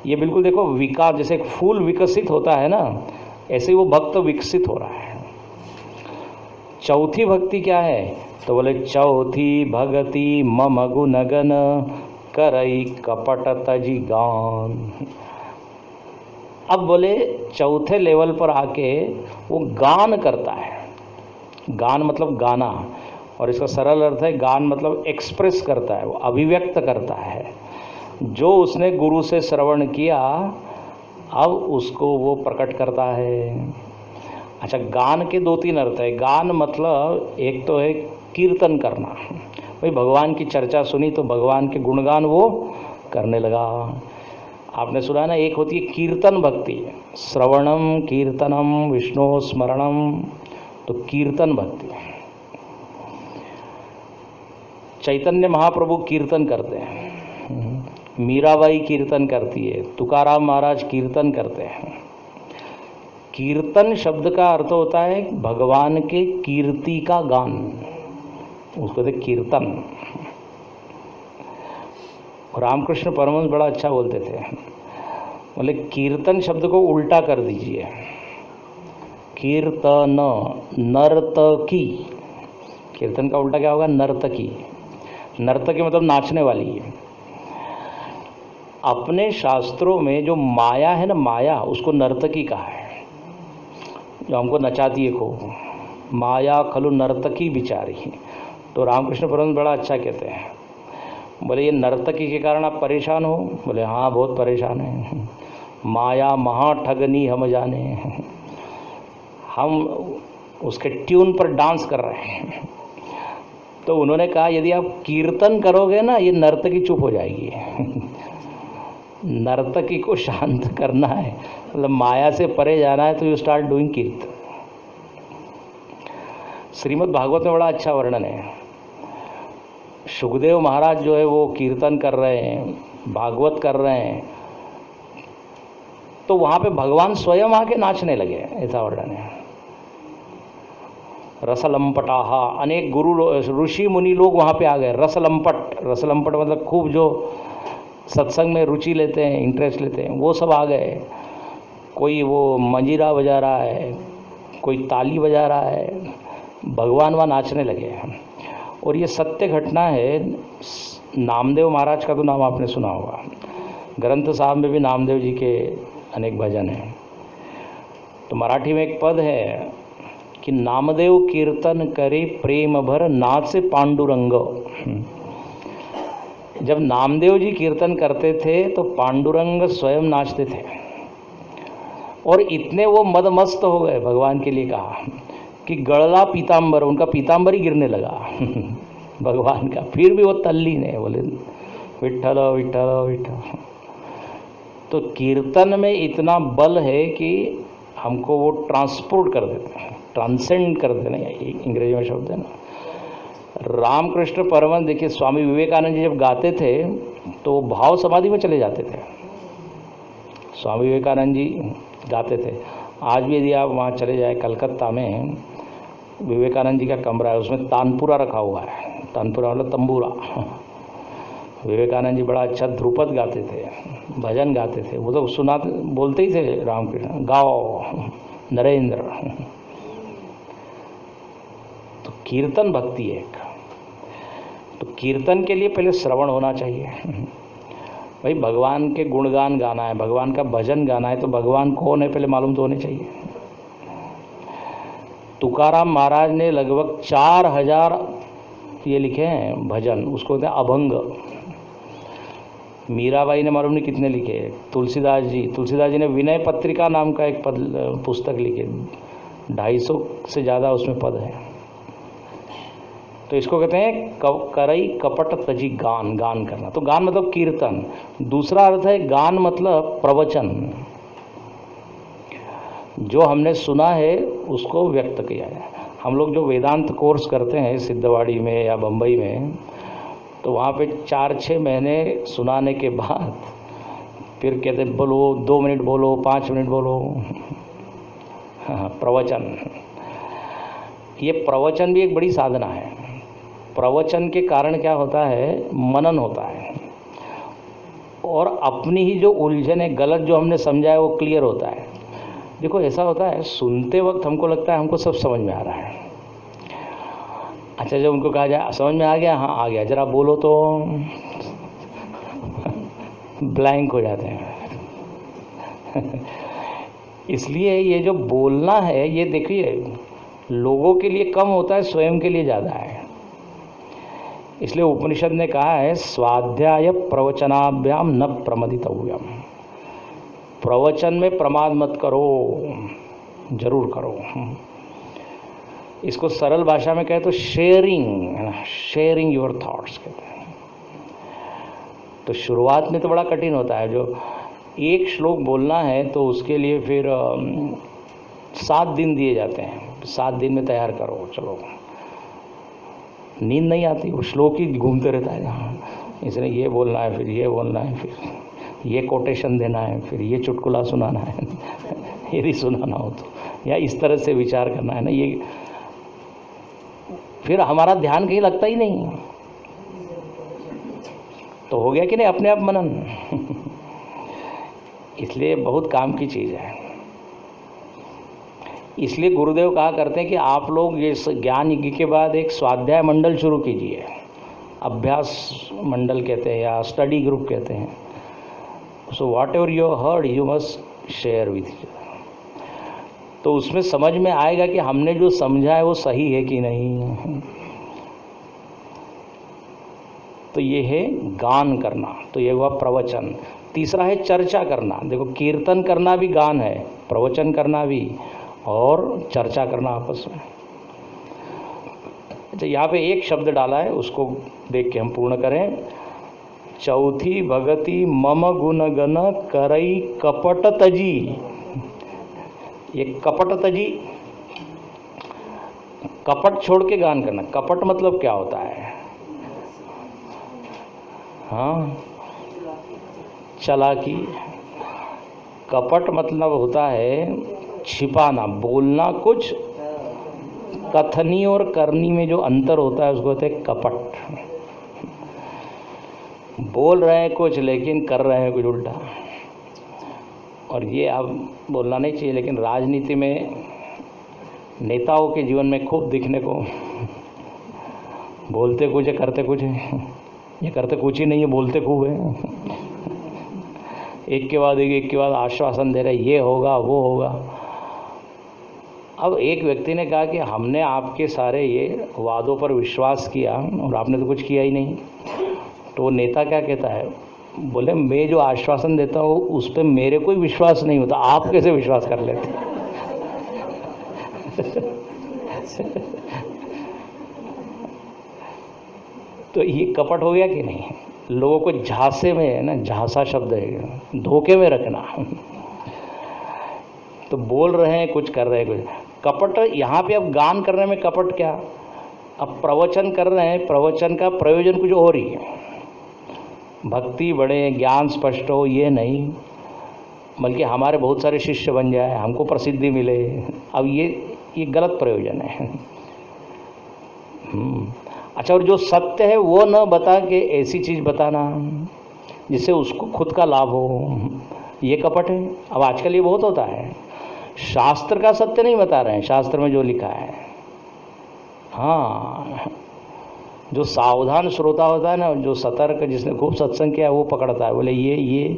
ये बिल्कुल देखो विकास, जैसे एक फूल विकसित होता है ना, ऐसे ही वो भक्त विकसित हो रहा है। चौथी भक्ति क्या है, तो बोले चौथी भगति मम गुणगन करई कपट तजी गान। अब बोले चौथे लेवल पर आके वो गान करता है। गान मतलब गाना, और इसका सरल अर्थ है गान मतलब एक्सप्रेस करता है, वो अभिव्यक्त करता है जो उसने गुरु से श्रवण किया, अब उसको वो प्रकट करता है। अच्छा, गान के दो तीन अर्थ है। गान मतलब एक तो है कीर्तन करना, भाई भगवान की चर्चा सुनी तो भगवान के गुणगान वो करने लगा। आपने सुना ना, एक होती है कीर्तन भक्ति, श्रवणम कीर्तनम विष्णु स्मरणम, तो कीर्तन भक्ति। चैतन्य महाप्रभु कीर्तन करते हैं, मीराबाई कीर्तन करती है, तुकाराम महाराज कीर्तन करते हैं। कीर्तन शब्द का अर्थ होता है भगवान के कीर्ति का गान, उसको कहते कीर्तन। रामकृष्ण परमहंस बड़ा अच्छा बोलते थे, बोले कीर्तन शब्द को उल्टा कर दीजिए, कीर्तन नर्तकी। कीर्तन का उल्टा क्या होगा, नर्तकी। नर्तकी मतलब नाचने वाली है। अपने शास्त्रों में जो माया है ना, माया, उसको नर्तकी कहा है, जो हमको नचाती है खूब। माया खलु नर्तकी बिचारी। तो रामकृष्ण परमहंस बड़ा अच्छा कहते हैं, बोले ये नर्तकी के कारण आप परेशान हो। बोले हाँ बहुत परेशान है, माया महाठगनी हम जाने, हम उसके ट्यून पर डांस कर रहे हैं। तो उन्होंने कहा यदि आप कीर्तन करोगे ना, ये नर्तकी चुप हो जाएगी। नर्तकी को शांत करना है, मतलब माया से परे जाना है, तो यू स्टार्ट डूइंग कीर्तन। श्रीमद् भागवत में बड़ा अच्छा वर्णन है। सुखदेव महाराज जो है वो कीर्तन कर रहे हैं, भागवत कर रहे हैं, तो वहाँ पे भगवान स्वयं आके नाचने लगे, ऐसा वर्णन है। रसलंपटाहा, अनेक गुरु ऋषि मुनि लोग वहाँ पे आ गए। रसलंपट, रसलंपट मतलब खूब जो सत्संग में रुचि लेते हैं, इंटरेस्ट लेते हैं, वो सब आ गए। कोई वो मंजीरा बजा रहा है, कोई ताली बजा रहा है, भगवान वहाँ नाचने लगे। और ये सत्य घटना है। नामदेव महाराज का तो नाम आपने सुना होगा, ग्रंथ साहब में भी नामदेव जी के अनेक भजन हैं। तो मराठी में एक पद है कि नामदेव कीर्तन करे प्रेम भर नाचे पांडुरंग। जब नामदेव जी कीर्तन करते थे तो पांडुरंग स्वयं नाचते थे, और इतने वो मदमस्त हो गए, भगवान के लिए कहा कि गड़ला पीताम्बर, उनका पीताम्बर ही गिरने लगा भगवान का। फिर भी वो तल्लीन है, बोले विठ्ठल विठ्ठल विठ्ठल। तो कीर्तन में इतना बल है कि हमको वो ट्रांसपोर्ट कर देते हैं, ट्रांसेंड कर देते हैं, अंग्रेजी में शब्द है ना। रामकृष्ण परमहंस, देखिए स्वामी विवेकानंद जी जब गाते थे तो भाव समाधि में चले जाते थे। स्वामी विवेकानंद जी गाते थे। आज भी यदि आप वहाँ चले जाए, कलकत्ता में विवेकानंद जी का कमरा है, उसमें तानपुरा रखा हुआ है। तानपुरा मतलब तंबूरा। विवेकानंद जी बड़ा अच्छा ध्रुपद गाते थे, भजन गाते थे। वो तो सुनाते बोलते ही थे रामकृष्ण गाओ नरेंद्र। कीर्तन भक्ति है एक। तो कीर्तन के लिए पहले श्रवण होना चाहिए। भाई भगवान के गुणगान गाना है, भगवान का भजन गाना है, तो भगवान कौन है पहले मालूम तो होने चाहिए। तुकाराम महाराज ने लगभग 4000 ये लिखे हैं भजन, उसको कहते हैं अभंग। मीराबाई ने मालूम नहीं कितने लिखे। तुलसीदास जी ने विनय पत्रिका नाम का एक पुस्तक लिखे, 250 से ज़्यादा उसमें पद है। तो इसको कहते हैं करई कपट तजी गान, गान करना। तो गान मतलब कीर्तन। दूसरा अर्थ है गान मतलब प्रवचन, जो हमने सुना है उसको व्यक्त किया है। हम लोग जो वेदांत कोर्स करते हैं सिद्धवाड़ी में या बम्बई में, तो वहाँ पे 4-6 महीने सुनाने के बाद फिर कहते बोलो 2 मिनट बोलो, 5 मिनट बोलो। हाँ, प्रवचन। ये प्रवचन भी एक बड़ी साधना है। प्रवचन के कारण क्या होता है, मनन होता है, और अपनी ही जो उलझन है, गलत जो हमने समझा है वो क्लियर होता है। देखो ऐसा होता है, सुनते वक्त हमको लगता है हमको सब समझ में आ रहा है। अच्छा जब उनको कहा जाए समझ में आ गया, हाँ आ गया, जरा बोलो, तो ब्लैंक हो जाते हैं। इसलिए ये जो बोलना है, ये देखिए लोगों के लिए कम होता है, स्वयं के लिए ज़्यादा है। इसलिए उपनिषद ने कहा है स्वाध्याय प्रवचनाभ्याम न प्रमदितव्यम। प्रवचन में प्रमाद मत करो, जरूर करो। इसको सरल भाषा में कहे तो शेयरिंग योर थॉट्स कहते हैं। तो शुरुआत में तो बड़ा कठिन होता है। जो एक श्लोक बोलना है तो उसके लिए फिर 7 दिन दिए जाते हैं। 7 दिन में तैयार करो, चलो। नींद नहीं आती, वो श्लोक ही घूमते रहता है जहाँ। इसलिए ये बोलना है, फिर ये बोलना है, फिर ये कोटेशन देना है, फिर ये चुटकुला सुनाना है यदि सुनाना हो तो, या इस तरह से विचार करना है ना। ये फिर हमारा ध्यान कहीं लगता ही नहीं। तो हो गया कि नहीं अपने आप मनन। इसलिए बहुत काम की चीज़ है। इसलिए गुरुदेव कहा करते हैं कि आप लोग ये ज्ञान यज्ञ के बाद एक स्वाध्याय मंडल शुरू कीजिए। अभ्यास मंडल कहते हैं या स्टडी ग्रुप कहते हैं। So what ever you heard you must share with you. तो उसमें समझ में आएगा कि हमने जो समझा है वो सही है कि नहीं। तो ये है गान करना, तो ये हुआ प्रवचन। तीसरा है चर्चा करना। देखो कीर्तन करना भी गान है, प्रवचन करना भी, और चर्चा करना आपस में। अच्छा यहाँ पे एक शब्द डाला है, उसको देख के हम पूर्ण करें। चौथी भगति मम गुण गण करई कपट तजी। ये कपट तजी, कपट छोड़ के गान करना। कपट मतलब क्या होता है? हाँ, चालाकी। कपट मतलब होता है छिपाना, बोलना कुछ, कथनी और करनी में जो अंतर होता है उसको कहते हैं कपट। बोल रहे हैं कुछ लेकिन कर रहे हैं कुछ उल्टा। और ये अब बोलना नहीं चाहिए, लेकिन राजनीति में नेताओं के जीवन में खूब दिखने को, बोलते कुछ है करते कुछ है। ये करते कुछ ही नहीं है, बोलते खूब है। एक के बाद आश्वासन दे रहे, ये होगा वो होगा। अब एक व्यक्ति ने कहा कि हमने आपके सारे ये वादों पर विश्वास किया और आपने तो कुछ किया ही नहीं। तो वो नेता क्या कहता है, बोले मैं जो आश्वासन देता हूँ उस पर मेरे कोई विश्वास नहीं होता, आप कैसे विश्वास कर लेते? तो ये कपट हो गया कि नहीं? लोगों को झांसे में, है ना, झांसा शब्द है, धोखे में रखना। तो बोल रहे हैं कुछ, कर रहे हैं कुछ। कपट यहाँ पे अब गान करने में कपट क्या? अब प्रवचन कर रहे हैं, प्रवचन का प्रयोजन कुछ और ही है। भक्ति बढ़े, ज्ञान स्पष्ट हो, ये नहीं, बल्कि हमारे बहुत सारे शिष्य बन जाए, हमको प्रसिद्धि मिले। अब ये गलत प्रयोजन है। अच्छा, और जो सत्य है वो न बता के ऐसी चीज़ बताना जिससे उसको खुद का लाभ हो, ये कपट है। अब आजकल ये बहुत होता है। शास्त्र का सत्य नहीं बता रहे हैं, शास्त्र में जो लिखा है, हाँ, जो सावधान श्रोता होता है ना, जो सतर्क, जिसने खूब सत्संग किया वो पकड़ता है, बोले ये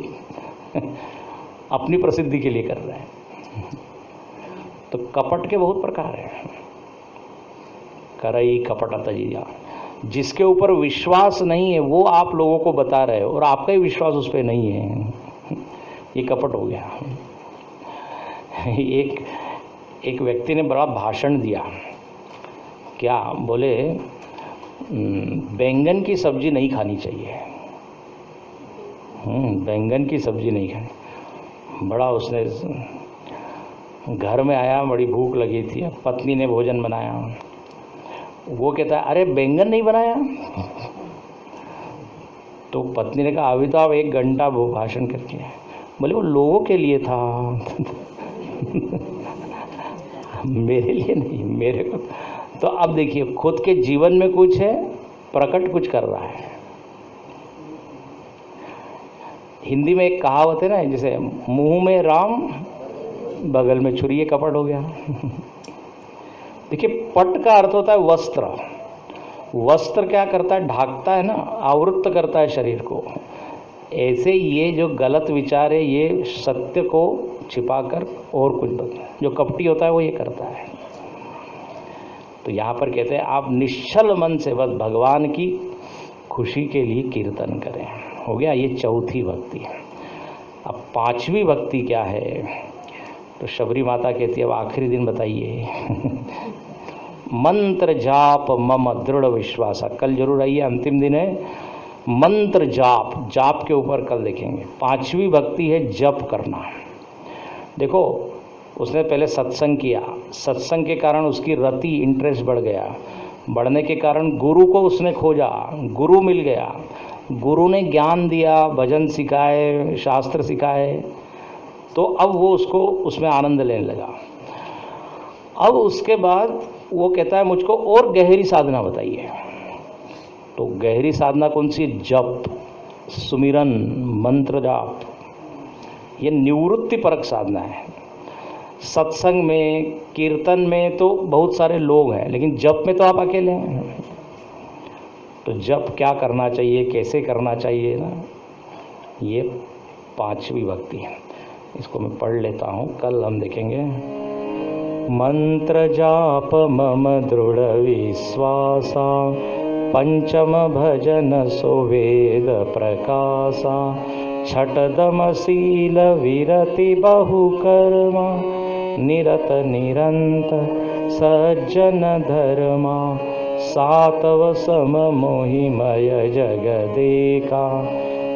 अपनी प्रसिद्धि के लिए कर रहे हैं। तो कपट के बहुत प्रकार हैं। करई कपट तजिया, जिसके ऊपर विश्वास नहीं है वो आप लोगों को बता रहे हो और आपका ही विश्वास उस पर नहीं है, ये कपट हो गया। एक व्यक्ति ने बड़ा भाषण दिया, क्या बोले, बैंगन की सब्जी नहीं खानी चाहिए। बैंगन की सब्जी नहीं खानी। बड़ा उसने, घर में आया, बड़ी भूख लगी थी, पत्नी ने भोजन बनाया, वो कहता है अरे बैंगन नहीं बनाया। तो पत्नी ने कहा अभी तो आप 1 घंटा वो भाषण करके आए। बोले वो लोगों के लिए था मेरे लिए नहीं, मेरे को। तो अब देखिए, खुद के जीवन में कुछ है, प्रकट कुछ कर रहा है। हिंदी में एक कहावत है ना, जैसे मुंह में राम बगल में छुरी, ये कपट हो गया। देखिए, पट का अर्थ होता है वस्त्र। वस्त्र क्या करता है, ढाकता है ना, आवृत्त करता है शरीर को। ऐसे ये जो गलत विचार है, ये सत्य को छिपाकर और कुछ जो कपटी होता है वो ये करता है। तो यहाँ पर कहते हैं आप निश्चल मन से बस भगवान की खुशी के लिए कीर्तन करें। हो गया, ये चौथी भक्ति। अब 5वीं भक्ति क्या है, तो शबरी माता कहती है अब आखिरी दिन बताइए। मंत्र जाप मम दृढ़ विश्वास। कल जरूर आइए, अंतिम दिन है। मंत्र जाप, जाप के ऊपर कल देखेंगे। 5वीं भक्ति है जप करना। देखो, उसने पहले सत्संग किया, सत्संग के कारण उसकी रति, इंटरेस्ट बढ़ गया, बढ़ने के कारण गुरु को उसने खोजा, गुरु मिल गया, गुरु ने ज्ञान दिया, भजन सिखाए, शास्त्र सिखाए, तो अब वो उसको उसमें आनंद लेने लगा। अब उसके बाद वो कहता है मुझको और गहरी साधना बताइए। तो गहरी साधना कौन सी? जप, सुमिरन, मंत्र जाप। ये निवृत्ति परक साधना है। सत्संग में, कीर्तन में तो बहुत सारे लोग हैं, लेकिन जप में तो आप अकेले हैं। तो जप क्या करना चाहिए, कैसे करना चाहिए ना, ये 5वीं भक्ति है। इसको मैं पढ़ लेता हूँ, कल हम देखेंगे। मंत्र जाप मम दृढ़ विश्वासा, पंचम भजन सुवेद प्रकाशा, छठदम शील विरति बहुकर्मा, निरत निरंतर सज्जन धर्मा, सातव सम मोहिमय जगदेका,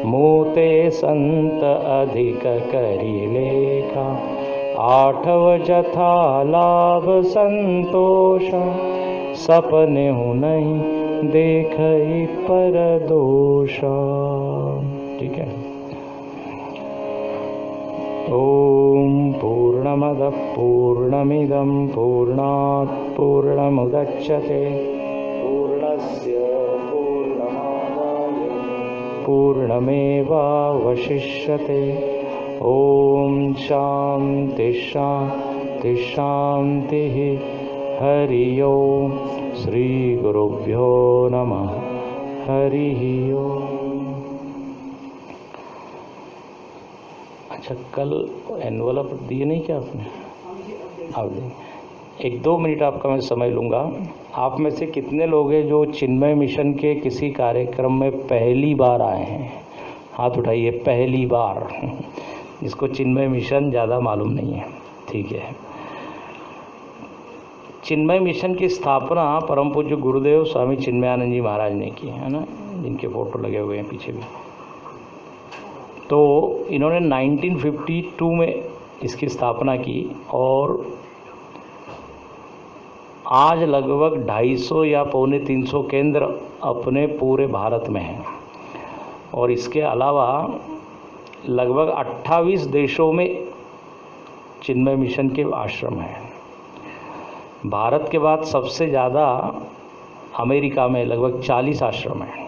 मूते संत अधिक करी लेखा, आठव जथा लाभ संतोष, सपने हूँ नहीं देखई पर दोषा। ठीक है। ओम पूर्णमद पूर्णमिदं पूर्णात् पूर्णमुदच्यते, पूर्णस्य पूर्णमादाय पूर्णमेवावशिष्यते। ओम शांति शांति शांति। हरि ओम। श्री गुरुभ्यो नमः। हरि ओम। अच्छा, कल एनवलप दिए नहीं क्या आपने? आप दें। 1-2 मिनट आपका मैं समय लूँगा। आप में से कितने लोग हैं जो चिन्मय मिशन के किसी कार्यक्रम में पहली बार आए हैं? हाथ उठाइए। पहली बार। जिसको चिन्मय मिशन ज़्यादा मालूम नहीं है, ठीक है। चिन्मय मिशन की स्थापना परम पूज्य गुरुदेव स्वामी चिन्मयानंद जी महाराज ने की है ना, जिनके फ़ोटो लगे हुए हैं पीछे भी। तो इन्होंने 1952 में इसकी स्थापना की और आज लगभग 250 या 250 केंद्र अपने पूरे भारत में हैं। और इसके अलावा लगभग 28 देशों में चिन्मय मिशन के आश्रम हैं। भारत के बाद सबसे ज़्यादा अमेरिका में लगभग 40 आश्रम हैं।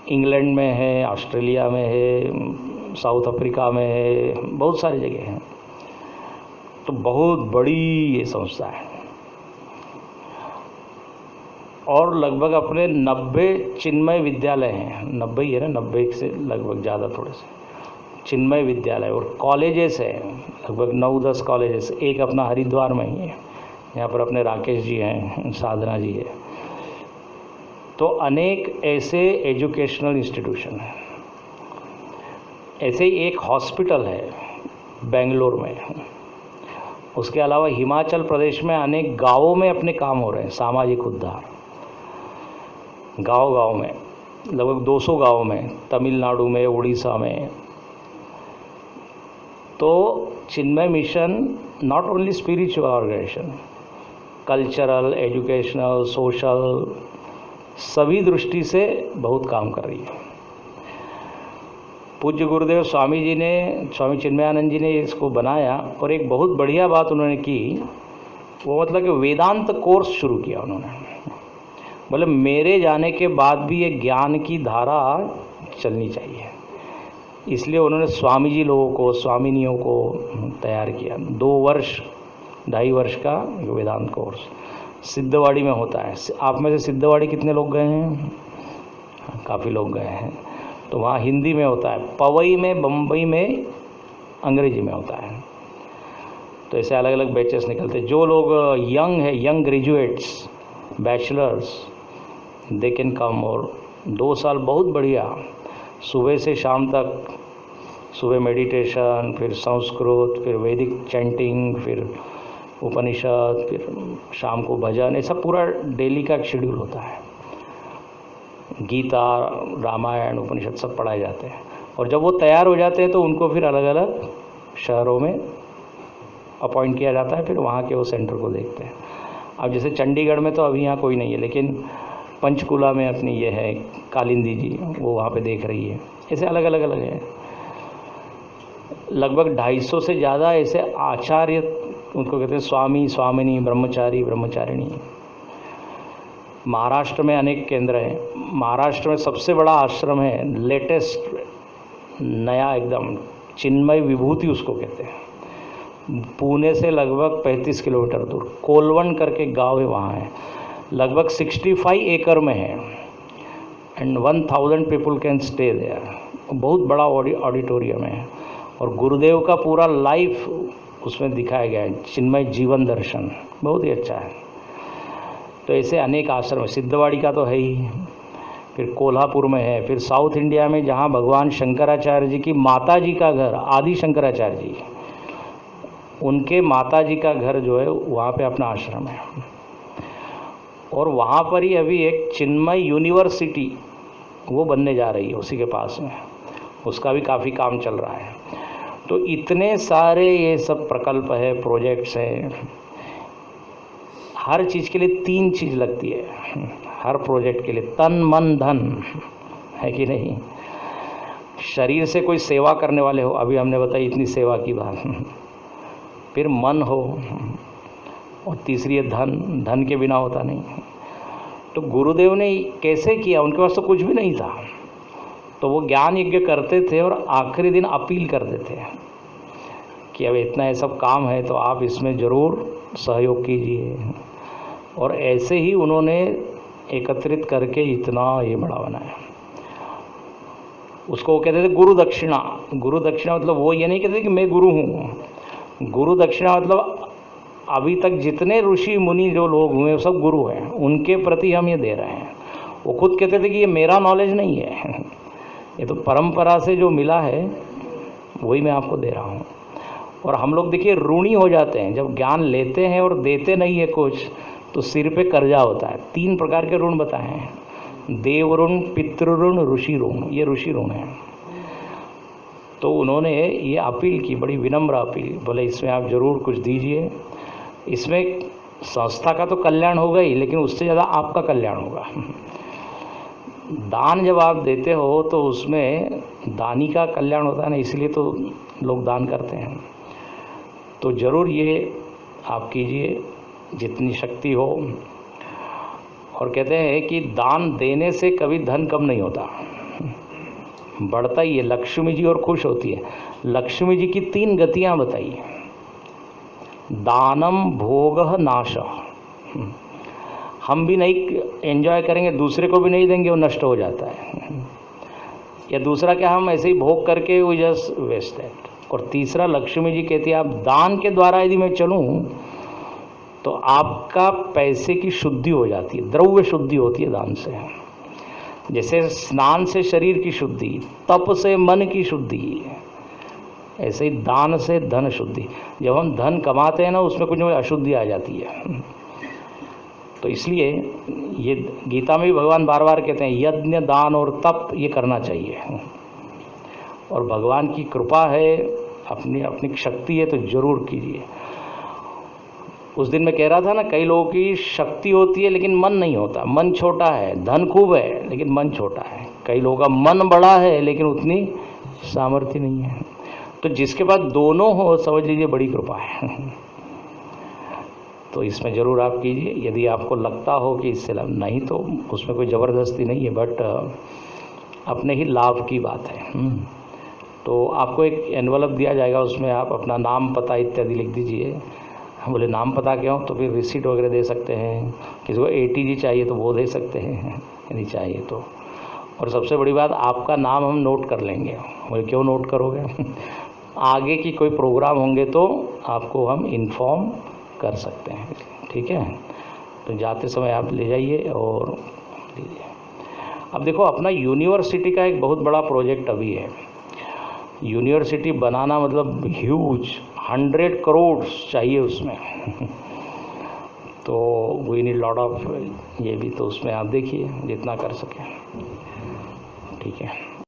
इंग्लैंड में है, ऑस्ट्रेलिया में है, साउथ अफ्रीका में है, बहुत सारी जगह हैं। तो बहुत बड़ी ये संस्था है। और लगभग अपने 90 चिन्मय विद्यालय हैं, 90 ही है ना, 90 से लगभग ज़्यादा थोड़े से चिन्मय विद्यालय, और कॉलेजेस हैं लगभग 9-10 कॉलेजेस। एक अपना हरिद्वार में ही है, यहाँ पर अपने राकेश जी हैं, साधना जी है। तो अनेक ऐसे एजुकेशनल इंस्टीट्यूशन हैं। ऐसे ही एक हॉस्पिटल है बेंगलोर में। उसके अलावा हिमाचल प्रदेश में अनेक गांवों में अपने काम हो रहे हैं, सामाजिक उद्धार गांव में, लगभग 200 गांव में, तमिलनाडु में, उड़ीसा में। तो Chinmaya mission not only spiritual organisation, cultural, educational, social, सभी दृष्टि से बहुत काम कर रही है। पूज्य गुरुदेव स्वामी जी ने, स्वामी चिन्मयानंद जी ने इसको बनाया, और एक बहुत बढ़िया बात उन्होंने की, वो मतलब कि वेदांत कोर्स शुरू किया उन्होंने। बोले मेरे जाने के बाद भी ये ज्ञान की धारा चलनी चाहिए, इसलिए उन्होंने स्वामी जी लोगों को, स्वामिनियों को तैयार किया। 2-2.5 वर्ष का वेदांत कोर्स सिद्धवाड़ी में होता है। आप में से सिद्धवाड़ी कितने लोग गए हैं? काफ़ी लोग गए हैं। तो वहाँ हिंदी में होता है, पवई में, बम्बई में अंग्रेजी में होता है। तो ऐसे अलग अलग बैचेस निकलते। जो लोग यंग है, young graduates, bachelors, they can come. और 2 साल बहुत बढ़िया, सुबह से शाम तक, सुबह मेडिटेशन, फिर संस्कृत, फिर वैदिक चैंटिंग, फिर उपनिषद, फिर शाम को भजन, ऐसा पूरा डेली का एक शेड्यूल होता है। गीता, रामायण, उपनिषद सब पढ़ाए जाते हैं। और जब वो तैयार हो जाते हैं तो उनको फिर अलग अलग शहरों में अपॉइंट किया जाता है, फिर वहाँ के वो सेंटर को देखते हैं। अब जैसे चंडीगढ़ में तो अभी यहाँ कोई नहीं है, लेकिन पंचकुला में अपनी ये है कालिंदी जी, वो वहाँ पे देख रही है। ऐसे अलग अलग है। लगभग 250 से ज़्यादा ऐसे आचार्य, उनको कहते हैं स्वामी, स्वामिनी, ब्रह्मचारी, ब्रह्मचारिणी। महाराष्ट्र में अनेक केंद्र हैं। महाराष्ट्र में सबसे बड़ा आश्रम है, लेटेस्ट, नया एकदम, चिन्मय विभूति उसको कहते हैं। पुणे से लगभग 35 किलोमीटर दूर कोलवन करके गांव है, वहाँ है। लगभग 65 एकड़ में है, and 1000 people can stay there. बहुत बड़ा ऑडिटोरियम है, और गुरुदेव का पूरा लाइफ उसमें दिखाया गया है, चिन्मय जीवन दर्शन, बहुत ही अच्छा है। तो ऐसे अनेक आश्रम है। सिद्धवाड़ी का तो है ही, फिर कोल्हापुर में है, फिर साउथ इंडिया में जहाँ भगवान शंकराचार्य जी की माता जी का घर, आदि शंकराचार्य जी, उनके माता जी का घर जो है, वहाँ पे अपना आश्रम है। और वहाँ पर ही अभी एक चिन्मय यूनिवर्सिटी वो बनने जा रही है, उसी के पास में, उसका भी काफ़ी काम चल रहा है। तो इतने सारे ये सब प्रकल्प है, प्रोजेक्ट्स हैं। हर चीज़ के लिए 3 चीज़ लगती है, हर प्रोजेक्ट के लिए, तन, मन, धन, है कि नहीं? शरीर से कोई सेवा करने वाले हो, अभी हमने बताई इतनी सेवा की बात, फिर मन हो, और तीसरी है धन, धन के बिना होता नहीं। तो गुरुदेव ने कैसे किया? उनके पास तो कुछ भी नहीं था, तो वो ज्ञान यज्ञ करते थे और आखिरी दिन अपील करते थे कि अब इतना ये सब काम है, तो आप इसमें ज़रूर सहयोग कीजिए। और ऐसे ही उन्होंने एकत्रित करके इतना ये बड़ा बनाया। उसको वो कहते थे गुरु दक्षिणा। गुरु दक्षिणा मतलब वो ये नहीं कहते कि मैं गुरु हूँ। गुरु दक्षिणा मतलब अभी तक जितने ऋषि मुनि जो लोग हुए वो सब गुरु हैं, उनके प्रति हम ये दे रहे हैं। वो खुद कहते थे कि ये मेरा नॉलेज नहीं है, ये तो परंपरा से जो मिला है वही मैं आपको दे रहा हूँ। और हम लोग देखिए ऋणी हो जाते हैं, जब ज्ञान लेते हैं और देते नहीं है कुछ, तो सिर पे कर्जा होता है। 3 प्रकार के ऋण बताए हैं, देव ऋण, पितृ ऋण, ऋषि ऋण। ये ऋषि ऋण है। तो उन्होंने ये अपील की, बड़ी विनम्र अपील, बोले इसमें आप ज़रूर कुछ दीजिए। इसमें संस्था का तो कल्याण होगा ही, लेकिन उससे ज़्यादा आपका कल्याण होगा। दान जब आप देते हो तो उसमें दानी का कल्याण होता है ना, इसलिए तो लोग दान करते हैं। तो ज़रूर ये आप कीजिए जितनी शक्ति हो। और कहते हैं कि दान देने से कभी धन कम नहीं होता, बढ़ता ही है। लक्ष्मी जी और खुश होती है। लक्ष्मी जी की 3 गतियाँ बताइए। दानम, भोगः, नाशः। हम भी नहीं एंजॉय करेंगे, दूसरे को भी नहीं देंगे, वो नष्ट हो जाता है। या दूसरा क्या, हम ऐसे ही भोग करके वो जस्ट वेस्ट दैट। और तीसरा, लक्ष्मी जी कहती है आप दान के द्वारा यदि मैं चलूँ तो आपका पैसे की शुद्धि हो जाती है, द्रव्य शुद्धि होती है दान से। जैसे स्नान से शरीर की शुद्धि, तप से मन की शुद्धि, ऐसे ही दान से धन शुद्धि। जब हम धन कमाते हैं ना, उसमें कुछ न कुछ अशुद्धि आ जाती है। तो इसलिए ये गीता में भी भगवान बार बार कहते हैं यज्ञ, दान और तप ये करना चाहिए। और भगवान की कृपा है, अपनी शक्ति है तो जरूर कीजिए। उस दिन मैं कह रहा था ना, कई लोगों की शक्ति होती है लेकिन मन नहीं होता, मन छोटा है, धन खूब है लेकिन मन छोटा है। कई लोगों का मन बड़ा है लेकिन उतनी सामर्थ्य नहीं है। तो जिसके पास दोनों हो, समझ लीजिए बड़ी कृपा है। तो इसमें ज़रूर आप कीजिए, यदि आपको लगता हो कि इससे लाभ, नहीं तो उसमें कोई ज़बरदस्ती नहीं है, बट अपने ही लाभ की बात है। तो आपको एक एनवलप दिया जाएगा, उसमें आप अपना नाम, पता इत्यादि लिख दीजिए। हम बोले नाम पता क्यों, तो फिर रिसीट वगैरह दे सकते हैं। किसी को ATG चाहिए तो वो दे सकते हैं यदि चाहिए तो। और सबसे बड़ी बात, आपका नाम हम नोट कर लेंगे। बोले क्यों नोट करोगे? आगे की कोई प्रोग्राम होंगे तो आपको हम इन्फॉर्म कर सकते हैं, ठीक है। तो जाते समय आप ले जाइए और लीजिए। अब देखो, अपना यूनिवर्सिटी का एक बहुत बड़ा प्रोजेक्ट अभी है। यूनिवर्सिटी बनाना मतलब ह्यूज, 100 करोड़ चाहिए उसमें। तो वी नीड लॉट ऑफ ये भी, तो उसमें आप देखिए जितना कर सकें, ठीक है।